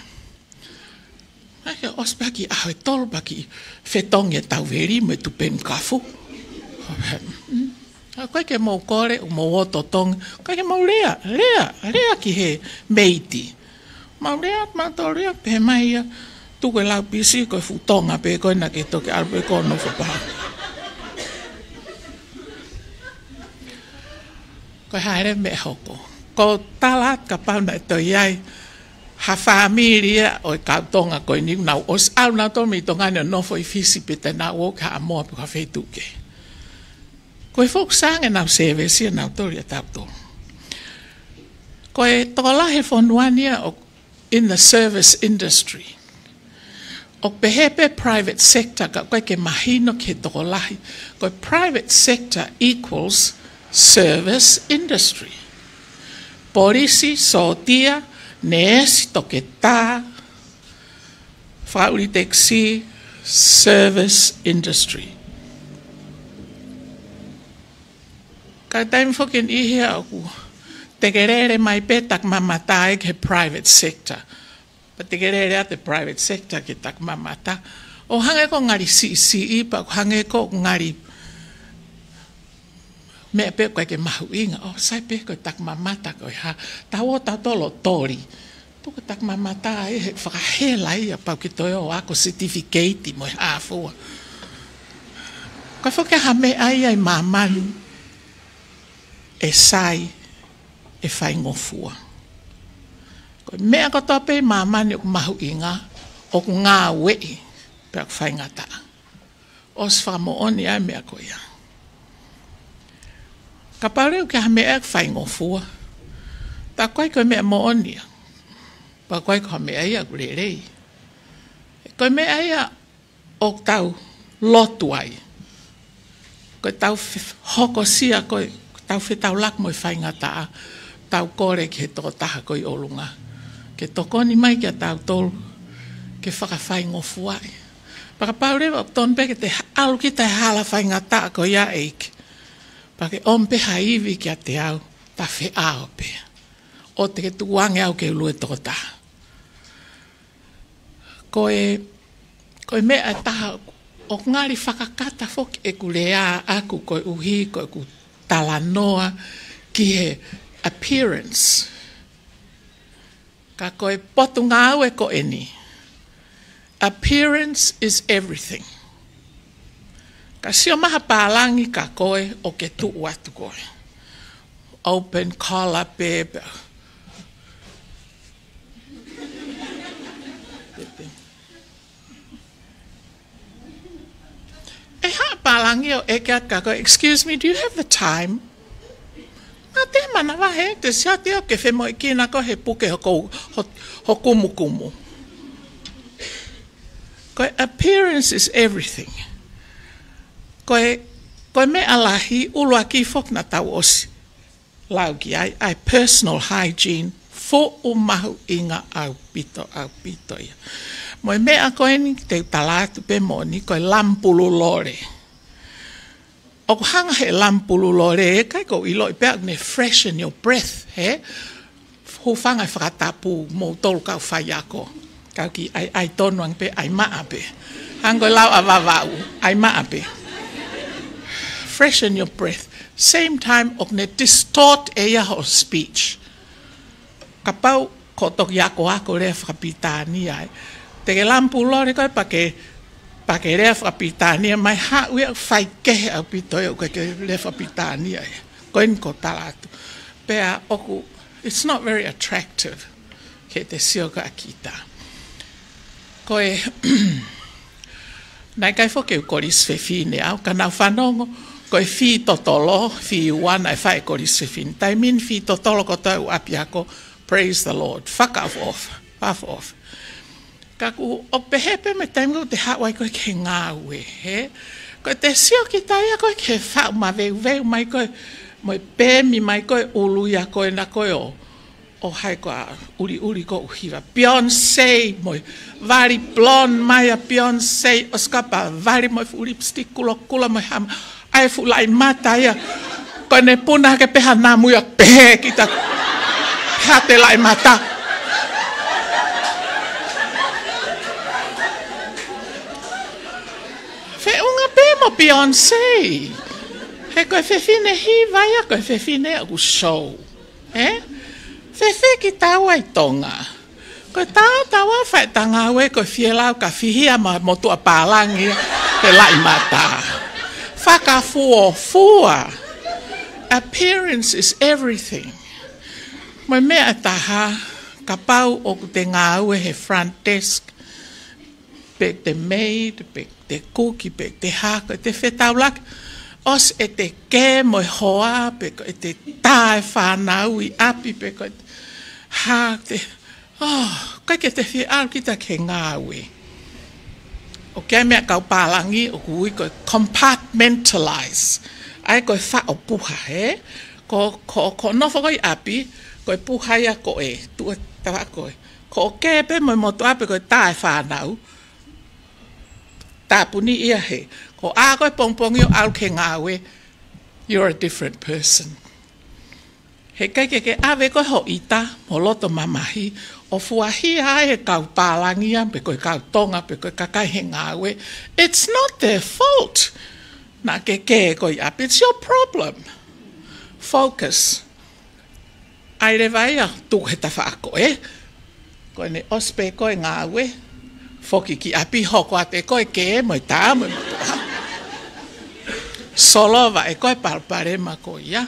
Ai os paki aho tolu paki fetong e tau veri mo tu pen kafu. Koe ke mau kore, mau oto tong, koe ke mau rea ki he meiti. Mau rea, mau to rea, pe mai ia, tu koe lau pisi, koe futonga pe koe na ke toke alpe kono whapaha. Koe haere me hoko. Ko talat ka pauna e toi ai, ha familia o ka tonga koe ni nau, os au nau to mi tongani o nofo I fisi pe te nau o ka amoa pe ka whetuke. Koe folk sange nau sevesi e nau tori a tauto. Koe tola he whonuania in the service industry. O pehepe private sector ka koe ke mahino ke tokolahi. Koe private sector equals service industry. Polisi, sotia, neesi, toke tā, whauri teksi, service industry. Ka taimi whokin ihi aku, te kerere mai petak mamata e ke private sector. Pa te kerere a te private sector ke tak mamata. O hange ko ngari si pa hange ko ngari me pe koe ke mahu inga. O sai pe koe tak mamata koe ha. Tau o tolo tori. Tuka tak mamata e he whakahela ia pau ki toi o ako certificate mo e hafua. Koe whoke ha me ai ai mamanu. E sai e whai ngofua. Koe mea ko tope mamani o mahu inga o ngā wei pe ak whai ngata. Os whamo oni ai mea koe ia. Ka pareu ke ha mea whai ngofua. Ta koe koe mea mo oni ia. Pa koe koe mea ia kurerei. Koe mea ia o tau lotu ai. Koe tau hoko sia koe tau whetau lak mo I whaingata tau kore ke tō taha koi olunga. Ke tokoni mai kia tau tolu ke whakawhai ngofuai. Paka paurewa ton peke te alu ki te hala whaingata ko ia eik. Pake ompe haivi kia te au ta whe ao pe. O te ke tuange au ke ulue tō taha. Koe mea taha o ngari whakakata whoki e kulea aku koe uhi koe ku talanoa ki he appearance. Ka koe potu ngā au e ko eni. Appearance is everything. Ka sio maha pālangi ka koe o ke tuu atu koe. Open collar paper. E ha palangi o eke kako, excuse me, do you have the time? Nga te mana wahe, te sia te o ke whe mo i kina ko he puke ho kumu. Koe appearance is everything. Koe me alahi ulua ki fok na tau osi. Lau ki ai personal hygiene fo o mahu inga au pito ia. Moi mea koe ni te talatu pe moni koe lampulu lore. O hanga he lampulu lore kai ko ilo i pea ne freshen your breath, he? Ho whanga whakatapu mo tolu kau whaiako. Kau ki ai tonuang pe ai maa pe. Hango lau a wawau, ai maa pe. Freshen your breath. Same time ok ne distort ea ho speech. Kapau ko tok yako ako rea whakapitani ai. Te ke lampu lore koe pake rea whakapitani mai haue au whaikehe au pitoi au koe ke rea whakapitani ai. Koe ni ko talatu. Pea oku, it's not very attractive ke te sioka akita. Koe, nai kai whoke u koris whewhine au, ka nau whanongo, koe whi totolo, whi uana e whae koris whewhine. Tai min whi totolo ko tau api ako, praise the Lord, whaka off. Kaku, o pehepe me taimgo te hawai koe ke ngāue, he? Koe te sio ki tai a koe ke whau ma veu mai koe, moi pēmi mai koe uluia koe na koe o hai koa uri ko uhiwa. Beyoncé, moi vari blonde mai a Beyoncé, o skapa vari moi uri lipstick kula moi ham, ai fu lai mata ia, koe ne puna ke peha namu ia pehe kita, peha te lai mata. Fe unga pe mo Beyoncé, he koe whewhine hiwa ia, koe whewhine aku show, Fefe ki tau ai tonga. Koe tawa whai tanga ue koe whielau ka whihia ma motu a pālangi te lai mata. Whakafua. Appearance is everything. Moi mea taha, ka pau o te ngā ue he front desk, pek te maid, pek te kuki, pek te haka, te whetaulak, os e te kē moi hoa, pek e te tae whanau i api, pek e ha te kai ke te whi au kita ke ngāwe. O kia mea kau pālangi o kui koe compartmentalize. Ai koe wha o puha, he? Ko nofo koi api, koe puha ia koe, tua tawa koe. Ko o kepe moi motu api koe tae whanau, tāpuni ia he. Ko a koe pongpongi o au ke ngāwe, you're a different person. He kai ke awe koe ho ita, mo loto mamahi, o fuahi ai e kau pālangia, pe koe kau tonga, pe koe kakai he ngāwe. It's not their fault. Nā ke koe api, it's your problem. Focus. Ai re vai a tūheta whaako, Koe ne ospe koe ngāwe, foki ki api hoko a te koe moi tā, moi motua. Solova e koe palpare ma koe ia.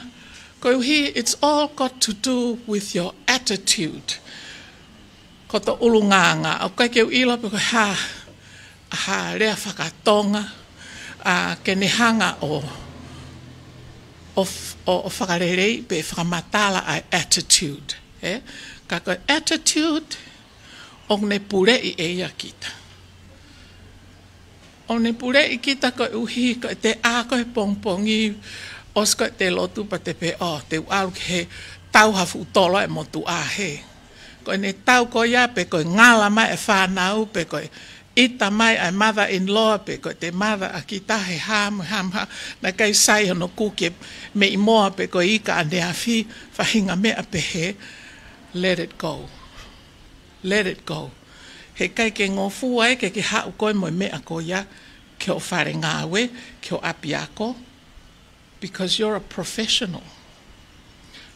Koe uhi, it's all got to do with your attitude. Ko to ulunganga, o kai keu ilo pe koe ha rea whakatonga, ke ne hanga o whakarerei pe whakamatala ai attitude. Ka koe attitude, o ne pure i eia kita. O ne pure i kita koe uhi, koe te a koe pongpongi, os koe te lotu pa te pe te uau ke tau hafu tolo e motu a he. Koe ne tau koe ia pe koe ngala mai e whanau, pe koe ita mai ai mother-in-law, pe koe te mother a ki tahe ham, na kai sai hono kuke me i moa pe koe ika ane a whi, whahinga mea pe he, let it go. Let it go. He kai ke ngofu ai ke hau koe mo mea koe ia, ke o whare ngāwe, ke o api ako, because you're a professional.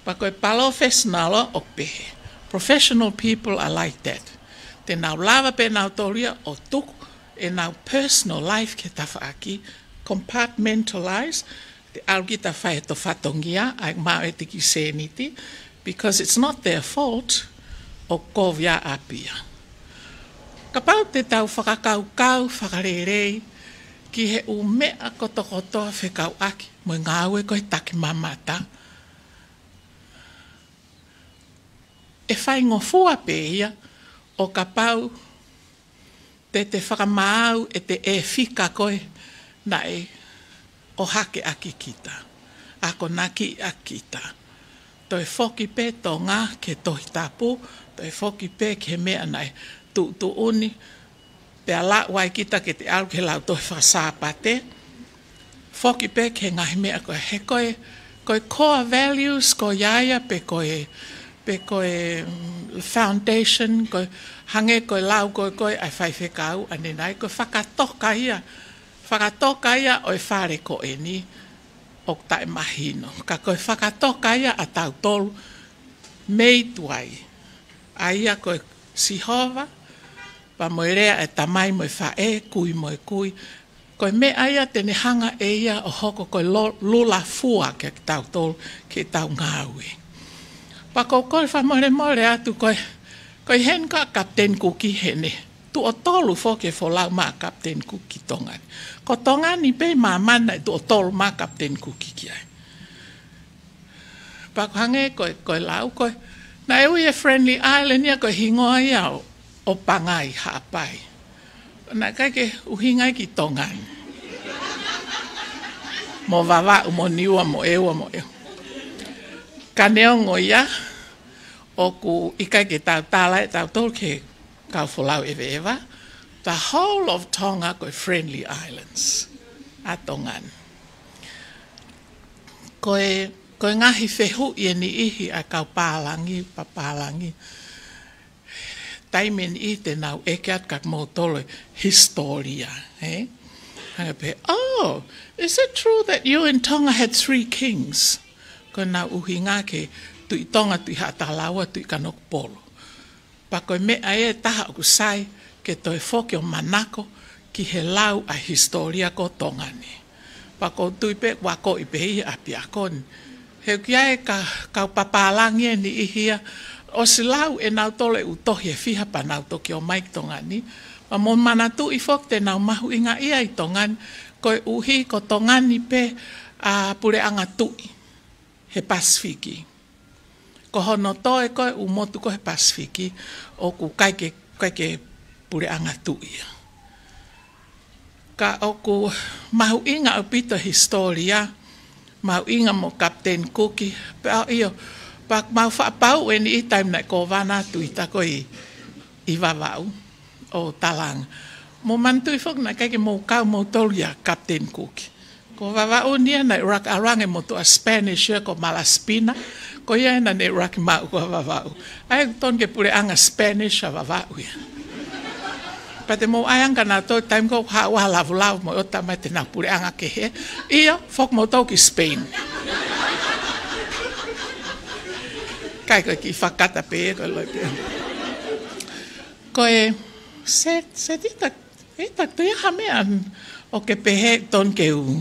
Pa koe palo fesnalo o pehe. Professional people are like that. Te nau lava pe nau toria o tuku e nau personal life ke tawhaaki, compartmentalize, te auki ta whae to whatongia, ai mau e tiki seniti, because it's not their fault o kovia apia. Ka pau te tau whakakau-kau, whakarerei, ki he u mea kotokotoa whekau aki, mo ngāwe koe taki mamata. E whai ngofua pe ia, o ka pau, te whakamau e te e whika koe, na e o hake aki kita. Ako naki akita. Toi whoki pe tō ngā ke tohi tapu, toi whoki pe ke mea nei tu uni, pe ala wai kita ke te alu ke lau tohi whasāpate. Whoki pe ke ngahi mea koe he koe core values, koe iaia pe koe foundation, koe hange koe lau koe ai whai whekau, ane nai koe whakatoka ia o e whare ko e ni, o tae mahino. Ka koe whakatoka ia a tau tolu, mei tuai. Aia koe sihova, pa moe rea e tamai moe whae, kui moe kui. Koe me aia tene hanga e ia o hoko koe lula fua ke tau tolu, ke tau ngāui. Pa koe whamore atu koe hen ka Captain Cookie hene. Tu o tolu foke fo lau ma Captain Cookie tongani. Ko tongani pe mamana tu o tolu ma Captain Cookie ki ai. Pa hange koe lau koe. Na e ui e Friendly Island ia koe hingoa ia o pangai haapai. Na kai ke uhingai ki tongani. Mo wawa mo niua mo ewa mo ewa. Ka neongo ia o ku ikai ke tau tala e tau tolu ke kau wholau ewa. The whole of Tonga koe Friendly Islands. A Tongan. Koe ngahi whehu i ni ihi a kau papalangi. Taimen i te nau eke at kak mo tolo historia. Hanga pe, oh, is it true that you in Tonga had 3 kings? Koe nau uhi ngā ke tui Tonga tui hatalawa tui kanok polo. Pa koe mea e taha o kusai ke toi whoke o manako ki he lau a historia ko Tongani. Pa ko tui pe wako i pehi a piakon. He kia e kau papalangi e ni ihia o si lau e nau tole utohi e whiha pa nau toki o Mike Tongani. Pa mo manatu i whoke te nau mahu inga ia i Tongani koe uhi ko Tongani pe a pure anga tui he Pasifiki. Ko hono toe koe u motu ko he Pasifiki o ku kaike pure anga tui. Ka o ku mahu inga o pito historia, mahu inga mo Captain Cookie, pe au iyo, pa mau whaapau e ni i taim na ko wana tuita ko i wawau o talang. Mo mantu i whok na kaike mo kau mo tolu ia Captain Cookie. Ko wawau nia na rak arange mo to a Spanish ko Malaspina, ko ia na ne rak mau ko wawau. Ai ton ke pure anga Spanish a wawau ia. Pa te mo ayang ka na to time ko hawa lavu mo o tamai te na pure anga ke he. Ia, whok mo tau ki Spain. Kai koe ki whakata pe ko loi pe. Koe, se ita te aha mea o ke pehe ton ke u.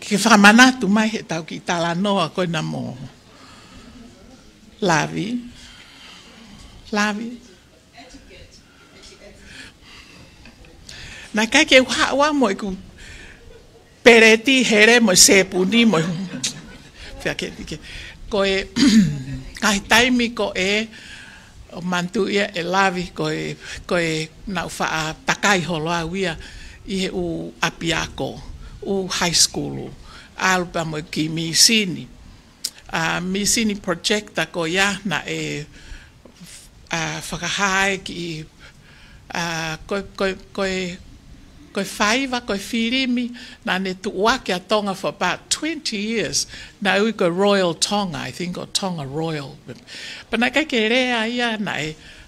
Ke whamanatu mai he tau ki tala noa koe na mo. Lavi. Na kai ke hawa mo ku pereti here mo sepuni mo. Fiake koe kai taimi ko o mantu ia e lavi koe nau wha takai holoa wia i he u apiako, u high school, alpa mo ki Misini. Misini projecta ko ia na e whakahai ki koe whaiva, koe whirimi, na ne tuua ki a Tonga for about 20 years. Na ui koe Royal Tonga, I think, or Tonga Royal. Pana kai ke rea ia na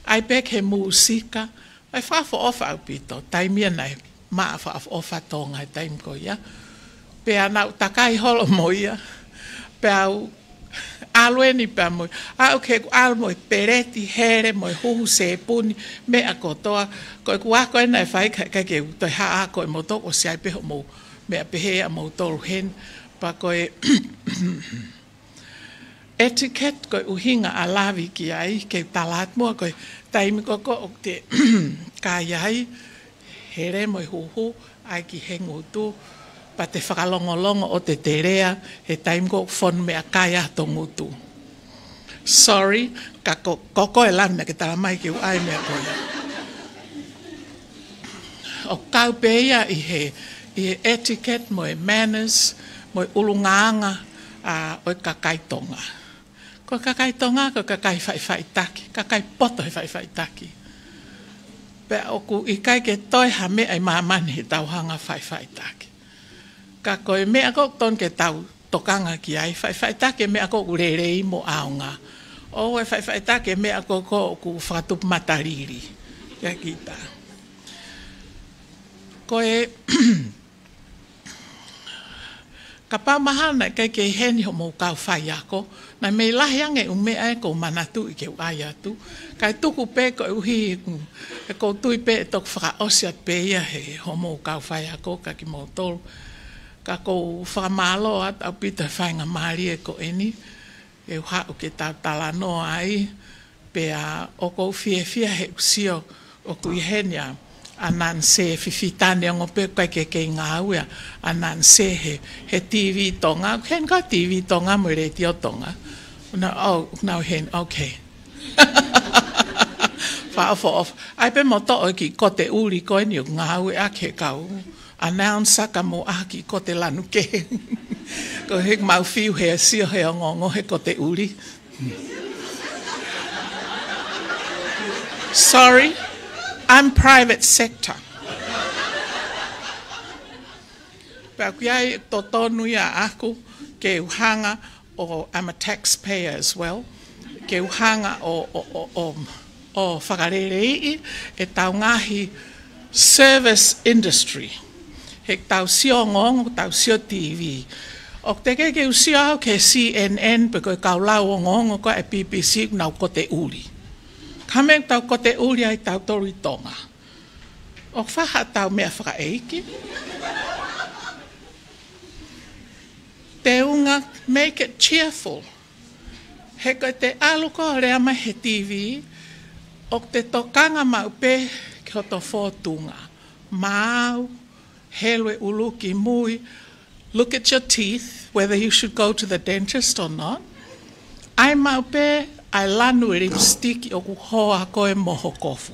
ai pek he musika, ai whafo ofa au pito, taimia na maa whafo ofa Tonga e taim ko ia. Pe anau takai holo mo ia, pe au alueni pa mo, au ke al mo pereti here mo huhu se puni me a kotoa ko kua ko na fai ka ke to ha ko mo to o sai pe mo me a pe mo to hen pa ko etiquette ko uhinga alavi ki ai ke talat mo ko taimi ko te ka yai here mo huhu ai ki hengu tu, pa te whakalongolongo o te rea, he taim ko whon mea kaya to ngutu. Sorry, ka koko e lana ke tala mai ki u ai mea koia. O kau peia i he etiquette, mo e manners, mo e ulunganga, o e kakaitonga. Ko kakaitonga, ko kakai whaiwhaitaki, kakai poto he whaiwhaitaki. Pea oku i kai ke toi ha mea ai mamani he tauhanga whaiwhaitaki. Ka koe mea ko ton ke tau tokanga ki ai, whaiwhaitaki mea ko urerei mo aonga. O e whaiwhaitaki mea ko ku whakatup matariri. Kia kita. Koe ka pamahana kai ke heni ho mo kau whai ako, na mei lahi ange umea e ko manatu i ke uai atu, kai tuku pe ko uhi e ko tui pe e tok whakaosiat pe ia he ho mo kau whai ako ka ki mo tolu, ka ko whakamalo at au pita whainga maari e ko eni, e uhau ke tau talano ai, pe a o ko fia he usio o kui heni a, anan se fifitane ang ope kai ke ngā ua anan se he TV tonga hen ka TV tonga mo re tio tonga now hen okay fa off ai pe moto o ki ko te uri ko ni ngā ua ke kau announce ka mo aki ko te lanu ke ko he mau fiu he sio he ngongo he ko te uri sorry I'm private sector. Pea kuiai to tonu ia aku ke uhanga o I'm a taxpayer as well. Ke uhanga o whakarerei e tau ngahi service industry. He tau sio ngongo, tau sio TV. O te ke usio au ke CNN pe koe kau lau o ngongo koe e BBC nau ko te uri. Kameng tau ko te uri ai tau tori tonga. O whaha tau mea whakaeiki. Te unga, make it cheerful. He koe te aluko rea mai he TV, o te tokanga mau pe ki ho to whotunga. Mau, helwe uluki mui, look at your teeth, whether you should go to the dentist or not. Ai mau pe, ai lanu e lipstick o ku hoa koe moho kofu.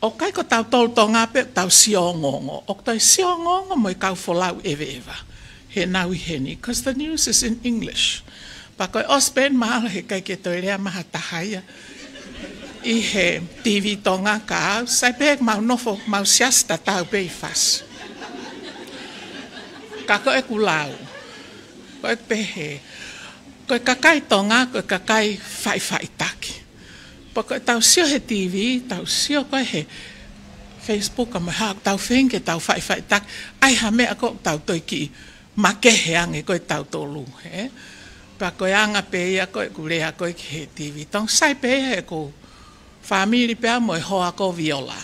O kai ko tau tolu tonga pe tau siongongo. O tau siongongo mo I kau folau eva. He nau I heni, because the news is in English. Pa koe ospen maala he kai ke toi rea maha tahaia. I he TV tonga ka au, sai pek mau nofo, mau siasta tau pe I fas. Ka koe kulau. Koe pehe. Koe kakai tonga, koe kakai whai taki. Pa koe tau sio he TV, tau sio koe he Facebook a maha, tau whenke tau whai taki. Ai ha mea ko tau toi ki makehe ange koe tau tolu. Pa koe anga pe ia koe kurea koe ki he TV. Tong sai pe ia he ko whamiri pea mo e hoa ko viola.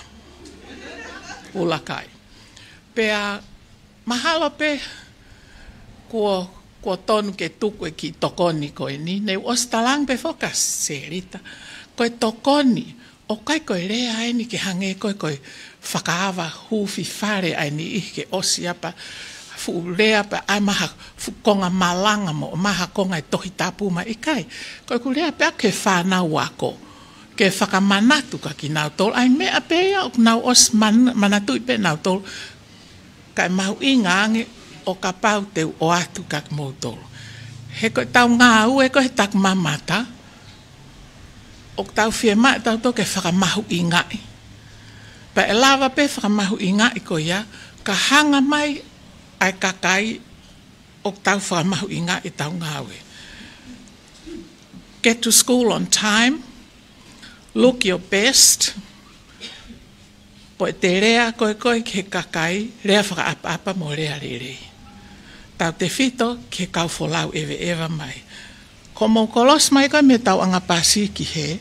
Ulakai. Pea mahalo pe kua tonu ke tuku e ki tokoni koe ni, ne os talang pe fokas serita. Koe tokoni, o kai koe rea aini ke hange koe whakaawa hufi whare aini I ke osi apa, fu rea pa ai maha fu konga malanga mo, maha konga e tohi tapu ma I kai. Koe ku rea pe ke whanau ako, ke whakamanatu ka ki nau tol, ai mea pe ia o nau os manatu I pe nau tol, kai mau inga ange, o ka pau te o atu kak mōtoro. He koe tau ngā ue koe tak mamata, o tau whia mai tau tō ke whakamahu I ngai. Pa e lawa pe whakamahu I ngai ko ia, ka hanga mai ai kakai o tau whakamahu I ngai tau ngā ue. Get to school on time, look your best, po e te rea koe ke kakai, rea whakaapa mo rea rerei. Tau te whito ke kau wholau eva mai. Ko mō kolos mai koe me tau anga pasi ki he,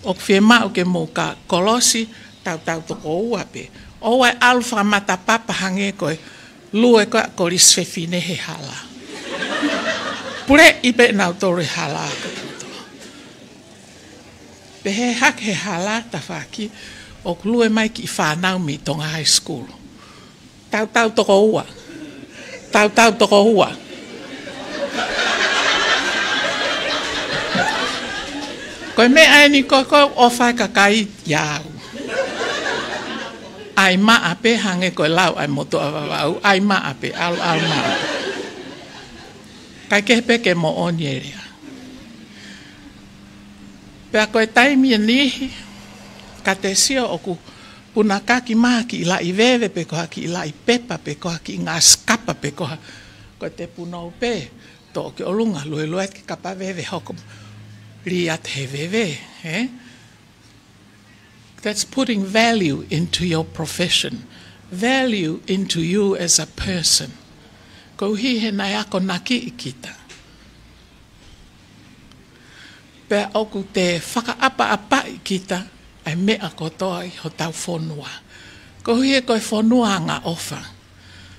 o kwhie mau ke mō ka kolosi tau toko ua pe. O wai alu whakamata papa hange koe, lue koe ko riswhewhine he hala. Pure ipe nau tore hala. Pe he hak he hala ta whaki, o lue mai ki whanau mi tonga high school. Tau toko ua. Tau toko ua. Koe me aeni koko o whai kakai iau. Ai maa pe hange koe lau ai moto awawau. Ai maa pe al maa. Kai kepe ke mo onierea. Pea koe taimi nihi. Ka te sio oku puna kaki maa ki ila i vewe pe koha ki ila i pepa pe koha ki ngā skapa pe koha. Koe te punau pe. Tō ke olunga lue luet ki kapa vewe hokom. Riat he vewe. Eh? That's putting value into your profession. Value into you as a person. Ko hihe nai ako naki i kita. Pea oku te whakaapa i kita. Ai mea kotoa i ho tau whonua. Ko hihe koe whonua anga ofa.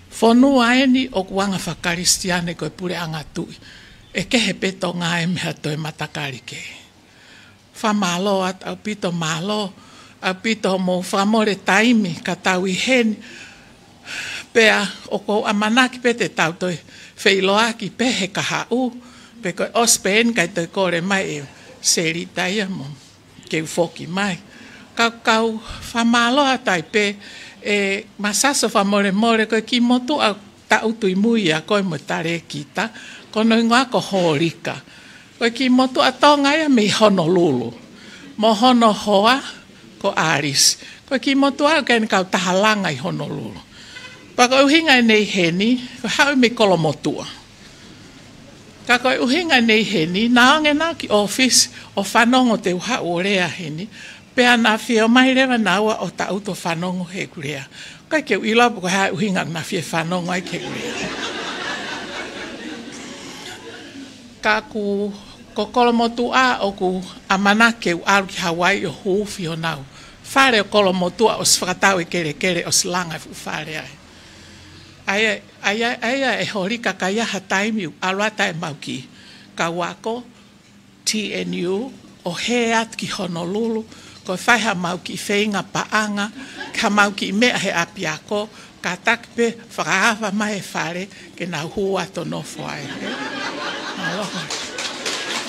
Whonua eni o kuanga whakaristiane koe pure anga tui. E kehe peto ngā e mea toi matakarike. Whamalo at au pito malo. Au pito mo whamore taimi ka tau i heni. Pea o kou amanaki pete tau toi wheiloaki pehe ka hau. Pe koe ospen kai toi kore mai e seri taia mo. Keu foki mai. Kau whamalo atai pe e masaso whamore more koe ki motu au tau tui mui a koe mo tare kita. Kono ingoa ko horika. Koe ki motu a tonga ia me Honolulu. Mo hono hoa ko Aris. Koe ki motu au keni kau tahalanga i Honolulu. Paka uhinga nei heni, ko hau me kolomotua. Ka koe uhinga nei heni, naonge na ki office o whanongo te uha orea heni, pea na whio mai rewa naua o ta auto whanongo he kurea. Kai keu ilapu ko hau uhinga na whio whanongo ai ke kurea. Ka ku kolomotua o ku amana keu aru ki Hawaii o huufi o nau. Whare o kolomotua o swhakatau e kere o slanga fu whare ai. Aia e horika ka iaha taimiu alwata e mauki ka wako TNU o heat ki Honolulu ko whaiha mauki whainga paanga ka mauki mea he apiako ka takpe whakaawa mai whare ke nau hua to no whae.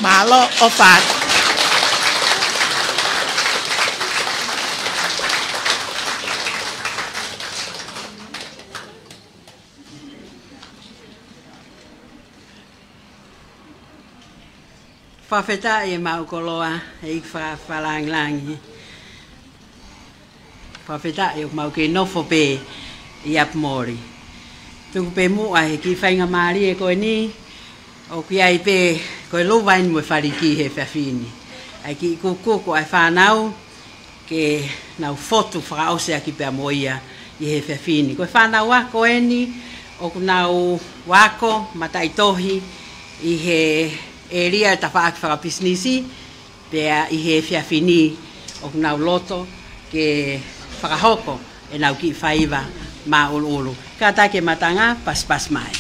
Malo o whare. Whawhetai e maukoloa e whalanglangi. Whawhetai o mau ke nofo pe i apmori. Tuku pe mua he ki whainga maari e koe ni, o ki ai pe koe lowain mo whariki he whawhini. Ai ki kukuko ai whanau ke nau fotu whakaosea ki pia moia i he whawhini. Koe whanau wako e ni, o ku nau wako mataitohi i he e ria e tawhaaki whakapisnisi, pea i he whiawhini o nau loto ke whakahoko e nau ki whaiva mā ulu. Ka take matanga, pas mai.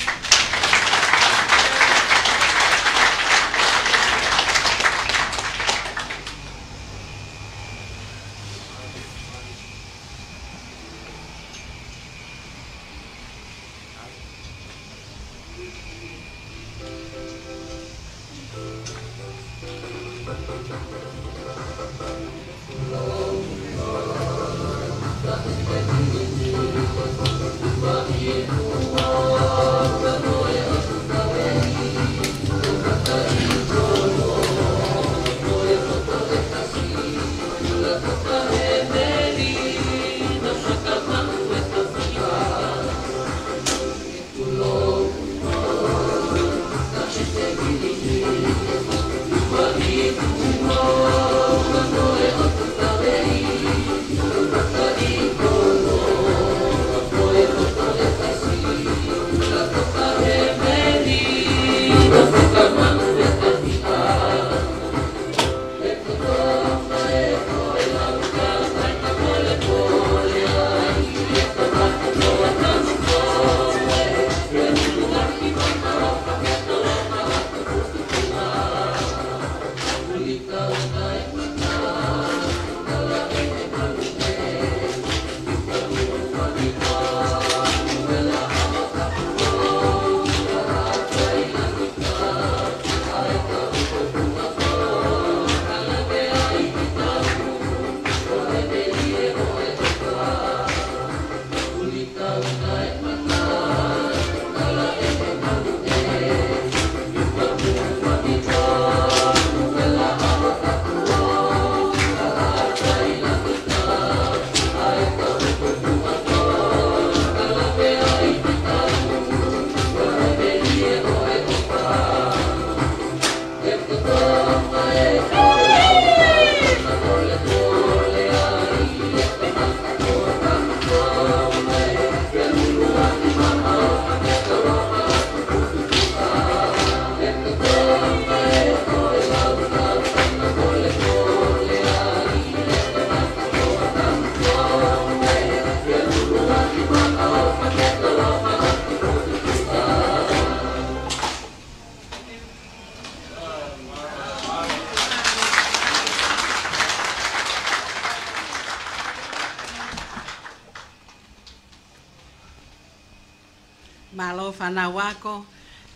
Malo whanau wako,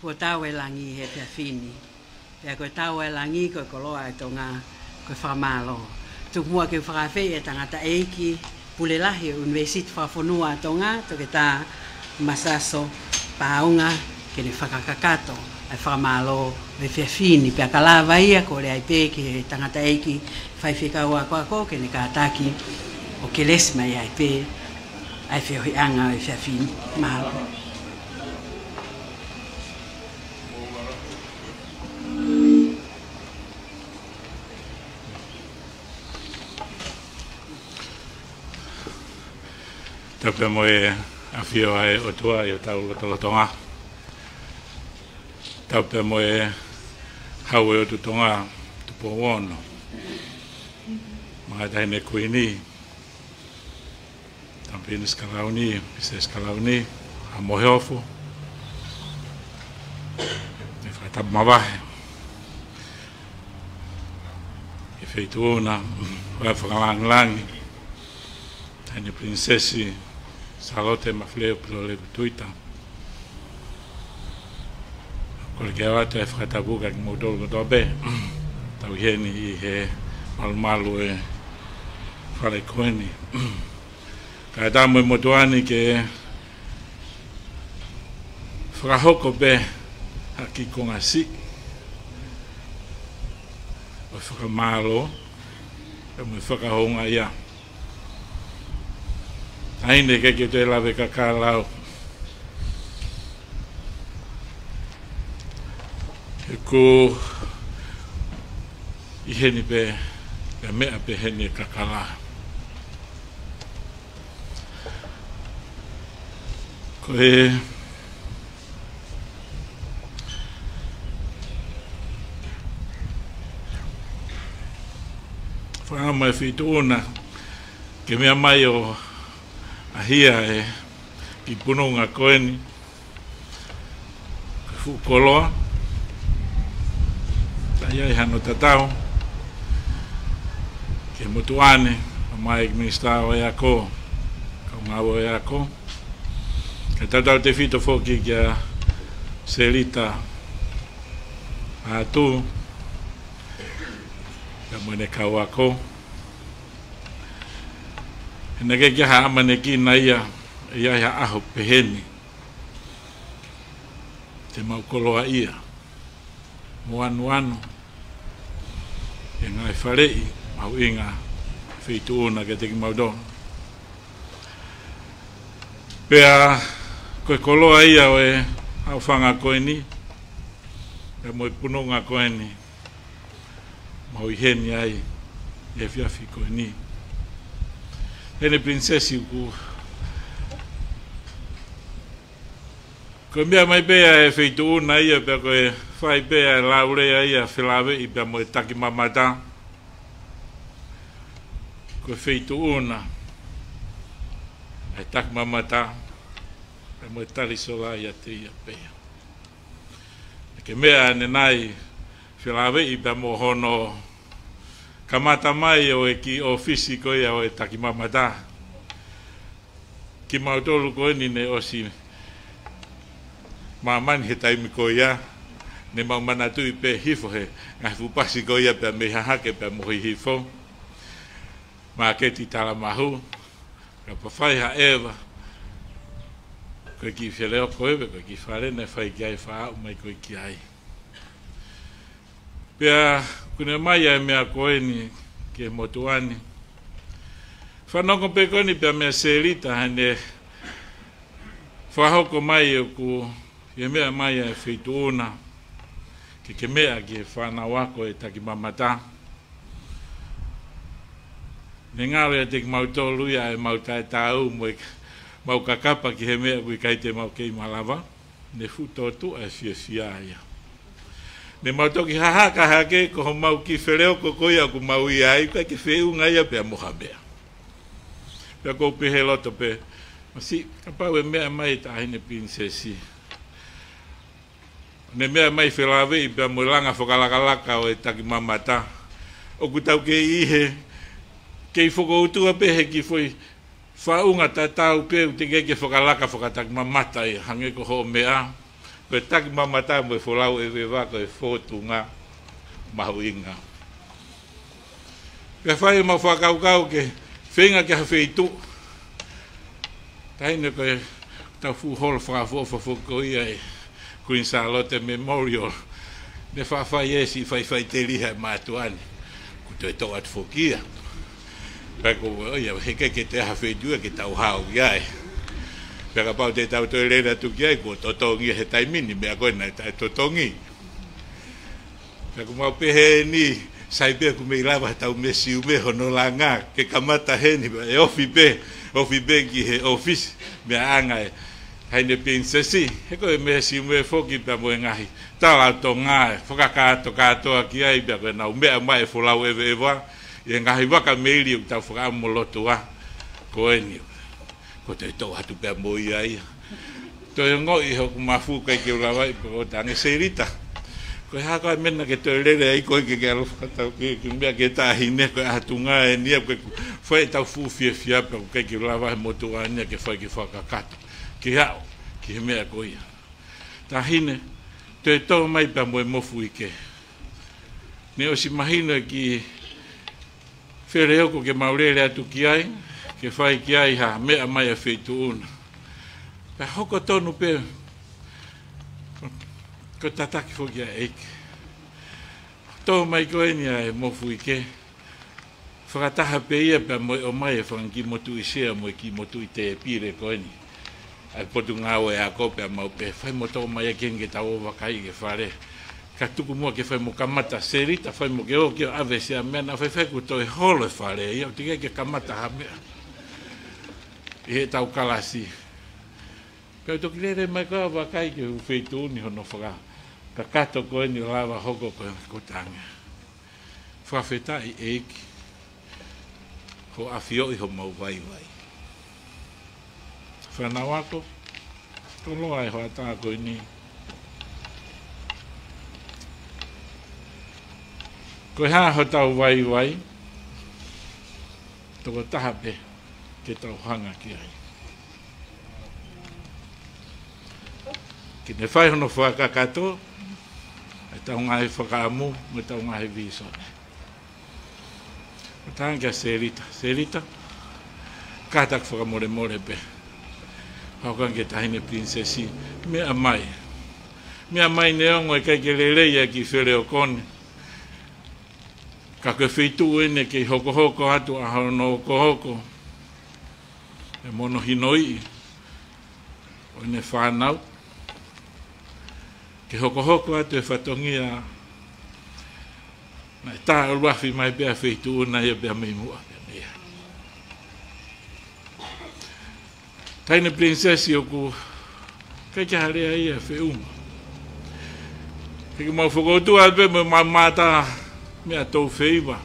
kua tau e langi he pia whini. Pia koe tau e langi koe koloa e tonga koe whamalo. Tuk mua ke whakawhi e tangata eiki, pule lahi o university whafonua tonga, toke tā masaso paunga ke ne whakakakato. Ai whamalo e pia whini, pia kalawa ia ko le ai pe ke tangata eiki, whaiwhikau a koako ke ne kātaki o ke lesma i ai pe, ai whiohi anga e pia whini, mahalo. Tape mo e awhio ai o tua i o tau Tolotonga. Tape mo e hau e o tutonga tupo wono. Mga tahine kuini. Tape ina skalauni, pisa skalauni, a moheofu. E whakatap mawahe. E feituuna, wha whakalangi. Tahine prinsesi, Salote mafleo pilo le tuita. Kole ke watu e whakatabuka ki mautolo kotoa be. Tau heni I he malu e whare koeni. Ka tamu e motuani ke whakahoko be haki konga si. O whakamalo. E mui whakahonga ia. Aine ke ki te lawe kakalau. E ko I heni pe mea pe heni kakala. Ko e whaama e whituuna ke mea mai o ahia e ki pununga koeni ke fukoloa taia e hano tatau ke motuane a mai ki ministao e ako kaungawo e ako ke tatau te fito foki kia selita a tu ka mwene kau ako Hena ke kia haa amane ki na ia aho peheni. Te maukoloa ia. Moanu. E ngai wharei, mau inga whituuna ke teki maudon. Pea koe koloa ia o e au whanga koeni. Pea moe pununga koeni. Mau I heni ai e whiawhi koeni. Hene prinsesi ku ko mea mai bea e whituuna ia pia koe whai bea e laurea ia whilawe I pia mo e taki mamata koe whituuna e taki mamata pia mo e tarisola ia te ia pia ke mea ane nai whilawe I pia mo hono Kamata mai o e ki ofisi ko ia o e taki mamata. Ki mautolu ko ni ne osi mamani he taimi ko ia ne mamana tu I pe hifo he ngai fupasi ko ia pe me hahake pe mohi hifo. Ma ke ti tala mahu. Ka pawhai ha eva. Ko ki wheleo ko ewe ko ki whare ne whai ki ai wha mai ko ki ai. Pea kune mai e mea koeni ke motuani. Whanoko pe koeni pea mea selita hane whahoko mai e ku e mea mai e whituuna ke mea ki e whanau ako e taki mamata. Ne ngāre e teki mautolu ia e mautai tāu mau kakapa ki he mea kui kai te mau kei malawa. Ne futotu e fia ia. Ne mautoki hahaka hake ko mau ki whereo ko koia ku mau I ai ka ke wheu ngai a pia moha mea. Pia kou pehe loto pe. Masi, kapau e mea mai tahine prinsesi. Ne mea mai whelawe I pia mo langa whakalakalaka o e taki mamata. O ku tau ke ihe, ke I whakoutua pehe ki Whaunga tatau peu te keke whakalaka whakatak mamata i hange ko ho mea. Koe taki mamata mo e wholau e wewa ko e whotu ngā mahu inga. Pea whai ma whakaukau ke whenga ke hawheitu. Taine koe tau fuholo whakafofa ia e Queen Charlotte Memorial. Ne whawhai esi whai te liha e mātuani. Ko te tau atu whokia. Pea ko oia heke ke te hawheitua ke tau hao iai. Pea ka pau te tau toi reira tuki ai ko totongi he taimini mea koe nai tai totongi. Pea ko mau pehe ni sai pea ku mei lava tau mesi ume hono la ngā ke kamata heni e ofi pe ki he office mea anga e haine princesi he koe mesi ume foki pea moe ngahi tau auto ngā e whakakato katoa ki ai pea koe nau mea mai e wholau ewe ewa e ngahi waka meiri u tau whakamo lotua ko eni ko te tau hatu pea moi ai to e ngoi hoku mafu kai ke ulawai ko tange seirita ko haka mena ke to lele ai ko ke galo tau ke mea ke tahine ko hatunga e nia ko foi tau fu fia ko ke ulawai motua nia ke foi ke whakakato ki hao ki mea ko ia tahine to e tau mai pea moe mofu ike ne o si mahina ki where oko ke maurere atu ki ai, ke whai ki ai ha mea mai a wheitu una. Pea hoko tonu pe, ko tataki whoki a eike. Tō mai koe ni a e mofu ike, whakataha pe ia pea moe o mai e whangi motu i sea moe ki motu i te pire koe ni. Ai potu ngāo e a kope a mau pe, whai moto mai a kenge tau o wakai ke whare. Ka tuku mua ke whai mo kamata serita, whai mo ke o ke o ave se a mea na whai wheku toi holo e whare, ia o te ke kamata ha mea. I he tau kalasi. Pea toki lere mai koa wakai ke wheitu uni hono whaka. Ka kato koe ni lawa hoko koe ko tanga. Whawheta i eiki. Ho awhio i ho mau vai vai. Whanau ako. Toloa e hoa tā koe ni. Koe haa ho tau vai vai, toko taha pe ke tau hanga ki ai. Ki ne whai hono whakakato, e tau ngahi whakaamu, me tau ngahi viso. O tāngia serita, kātak whakamore more pe. Haukan ke tahine princesi, mea mai. Mea mai neongo e kai ke lereia ki where o kone. Ka koe wheitu ene ke hoko atu a hono hoko. E mono hinoi. O ene whanau. Ke hoko atu e whatongia. Na e tā uruafi mai bea wheitu una ia bea mei mua. Taine princesi o ku kai ke harea ia wheunga. Ke mau whakotu alpe me mamata mea tau wheiwa.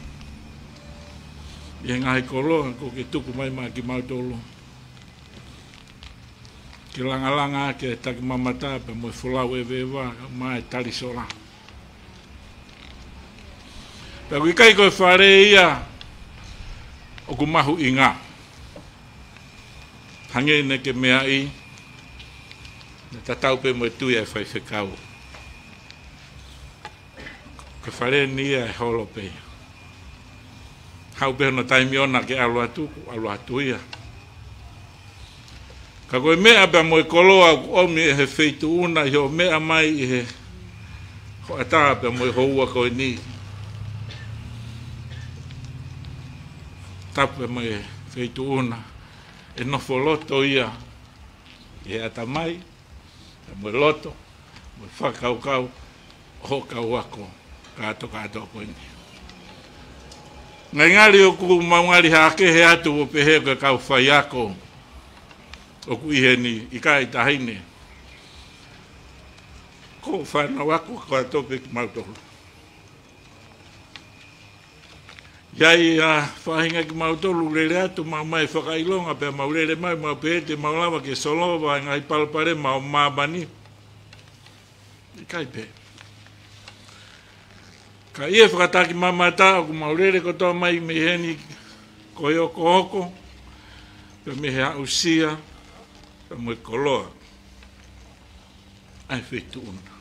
I ngahi koloa, ko ke tuku mai maa ki mautolo. Ke langa ke taki mamata, pe mo wholau e wewa, mai tali sola. Pe kui kai koe whare ia, o ku mahu i ngā. Hange ne ke mea i, na tatau pe mo tui e whai whekau. Ke whare ni e holo pe. Hau pe no taimi ona ke alu atu ia. Ka koe mea pe mo e koloa omi e he wheitu una, i ho mea mai i he ho ataa pe mo e houa koe ni. Tapu pe mo e wheitu una, e nofo loto ia, i he ata mai, pe mo e loto, mo e whakaukau, ho kau ako. Kato koe ni. Ngai ngari o ku maungali hake he atu o pehe koe kau whai ako. O ku ihe ni i kai tahine. Ko whanau ako ko atope ki mautolo. Iai whahinga ki mautolo lere atu mau mai whakailonga pe mau lere mai mau pehete mau lawa ke solova ngai palpare mau mabani. I kai pehe. Ka ia whakataki mamata o ku maurere ko toa mai me heni ko hoko. pe me ha usia pe mo koloa ai fetu una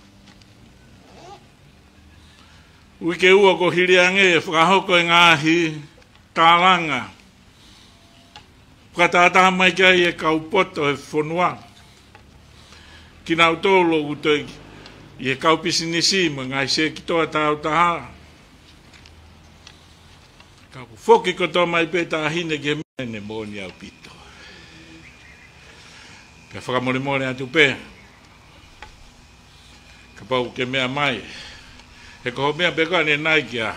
Wike ua ko hiriange e whakahoko e ngāhi tālanga. Whakatata mai kai e kaupoto e whonua. Ki nau tōlo utoi i e kaupisinisi mo ngai se ki toa tāu taha. Ka ku whoki ko tō mai pe tāhine ki e mene mōni au pito. Ka whakamore atu pe. Ka pau ke mea mai. He ko mea beka ne nai kia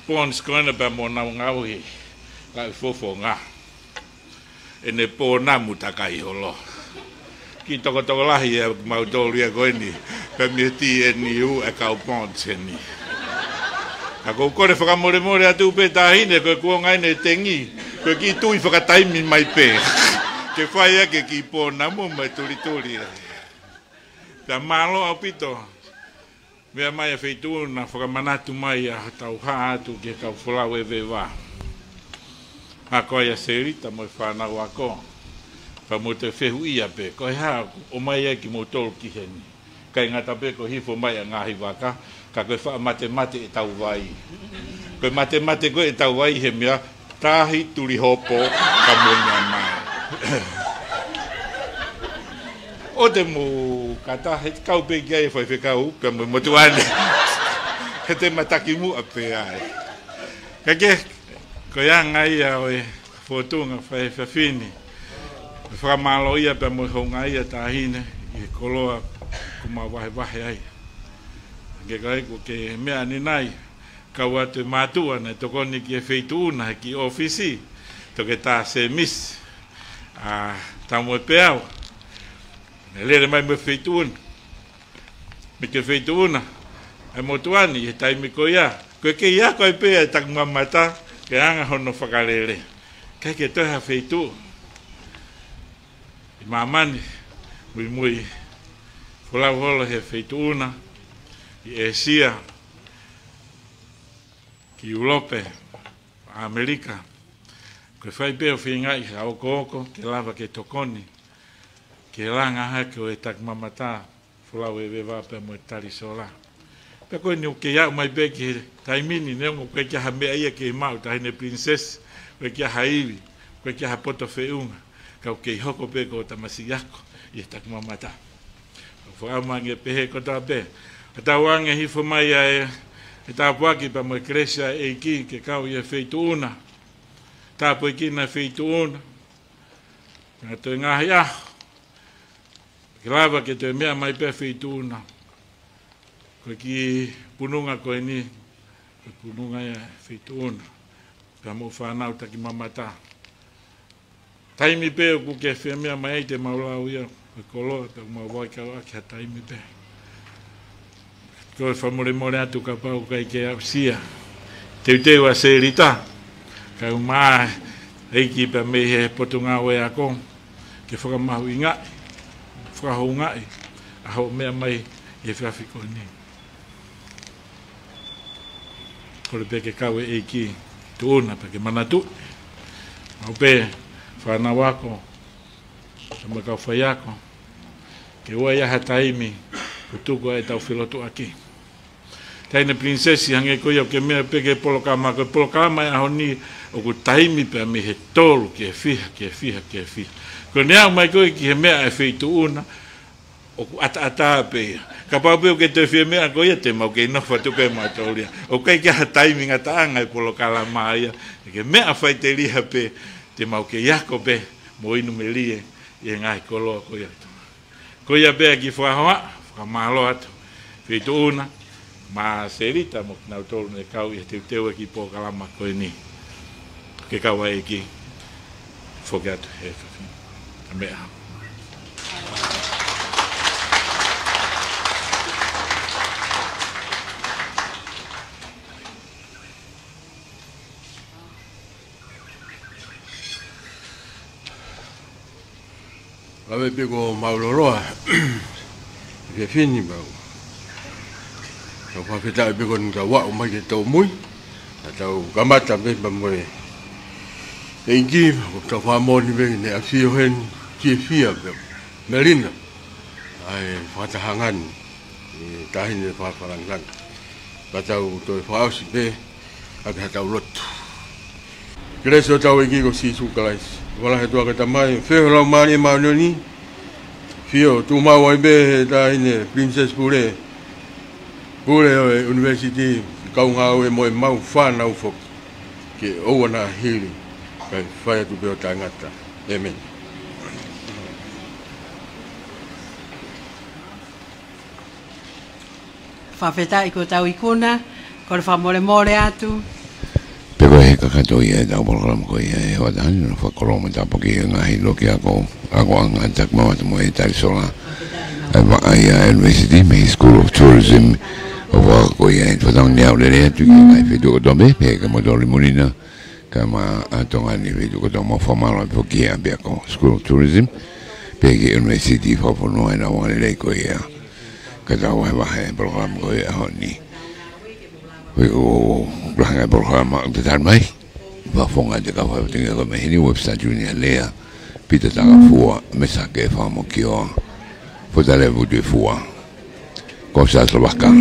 pōn skona pa mō nau ngauhi ka fofo ngā. E ne pō namu takai holo. Ki toko lahi e mautōri a koeni pa mea ti e ni u e kau pōn teni. Ka kou kore whakamore atu pe tāhine koe kua ngai ne tengi koe ki tui whakataimi mai pe. Ke whai ake ki pō namu mai turi. Ta malo au pito. Mea mai a wheitu na whakamanatu mai a tau atu ke kau wholau e vewa. A koe a serita mo e whanau ako. Pa mo te whehu ia pe. Koe ha o mai e ki mo tolu ki heni. Kai ngata pe ko hifo mai a ngahi waka. Ka koe wha mate e tau vai. Koe mate koe e tau vai he mea. Tahi turi hopo ka moina mai. O te mo kata he kau pe kia e whai kau pe mo motuane. He te mataki mu a pe ai. Ka ke, ko ia ngai a oe whotunga whai whawhini. Whakamalo ia pe mo honga ia tāhine i koloa kuma wahe ai. Ke kai ko ke mea ni nai kau atu mātua ne tokoni ki e wheituuna ki ofisi. Toke tā se mis. Tamu e pe au. Lere mai me feituun. Me ke feituuna. E motuani, e taimi ko ia. Koe ke ia koe pea e tak mamata, ke anga hono whakarere. Kai ke toha feitu. I mamani, mui, wholau holo he feituuna, i Esia, ki Urope, Amerika. Koe whai peo whingai, ha oko, ke lava ke tokoni. Ke langa hake o e tak mamata, whulau e wewa pe mo e tari sola. Pe koe ni o ke iau mai pe ki taimini, neongo koe kia ha mea ia ke mau, tahine princess, koe kia ha iwi, koe kia ha poto whiunga, kau ke i hoko pe ko tamasi yako, i e tak mamata. Whuau mange pehe ko tā pe. A tā wange hifo mai a e tā puaki pa mo e kresia e ki, ke kau i e wheituuna. Tā po i ki na wheituuna. Nga toi ngahi aho. Ke lava ke te mea mai pe wheituuna. Koe ki pununga koe ni. Koe pununga ia wheituuna. Pea mo whanau taki mamata. Taimi pe o kuke whea mea mai te maulau ia. Koe koloa pe o mawai kau ake ha taimi pe. Koe whamore atu ka pau kai ke au sia. Teu a serita. Kau maa eiki pe mehe potunga oe ako. Ke whakamahu ingai. Whakahou ngai, a hau mea mai e whiawhiko ni. Kore peke kawe e ki tuuna, peke manatu. Au pe, whanau ako, sama kau whai ako, ke ua iaha taimi, kutuko e tau whilotu aki. Taina princesi hange koe au ke mea peke polokama, koe polokama e aho ni, o ku taimi pe me he tolu, ke fiha. Ko nea mai koe ki he mea e wheituuna, o ku ata pe. Ka paupeo ke te whea mea koe te mau ke inofa tupe mātauria. O kai kia ha taimi ngata anga e polo kala maia. Ke mea whai te liha pe, te mau ke iako pe, mo inu me lie, i ngai koloa koe atu. Koe ia pea ki whahoa, whamalo atu. Wheituuna, ma serita mo kinau tolu ne kau i teu ki po kalama koe ni. Ke kawa e ki, whoke atu he whawhina. Mea. Lawe peko mauloroa, ke fini bau. Kau whawhita peko nga wau mai ke tau mui, a tau kamata pepa moe. Ingi ka fa mo ni ben ne afio hen ki fia Melina ai fa hangan tahin ne fa lang ka tau to fa si be ka tau lot Greso tau ingi ko si su kalais wala he to ka tamai fe lo mani ma ni fio tu ma wa be tahin Princess Pure University kau ngau e mo mau fa na ufo ke o na hili kai whaia tu peo tangata. Amen. Whawhetai ko tau ikuna, ko le whamore more atu. Peko he kakato ia e tau polokalam ko ia e hoa tani, no whakoroma tapo ki ngahi loki ako anga tak mawata mo e tari sola. Ai waka ia University, me School of Tourism, o waka ko ia e whatang niau le rea tu ki ngai whetu ko tombe, peka mo tori murina. Kama atonga ni vedu ko tomo famalo po kia be ko School of Tourism pe University for no ina wa le ko ia ka ta wa he program ko ia honi we o blanga program de tar mai va fonga de ka wa tinga ko me ni website junior lea pita ta fua mesa ke fa mo kio fo dale vu de fua ko sa slovaka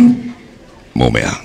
mo mea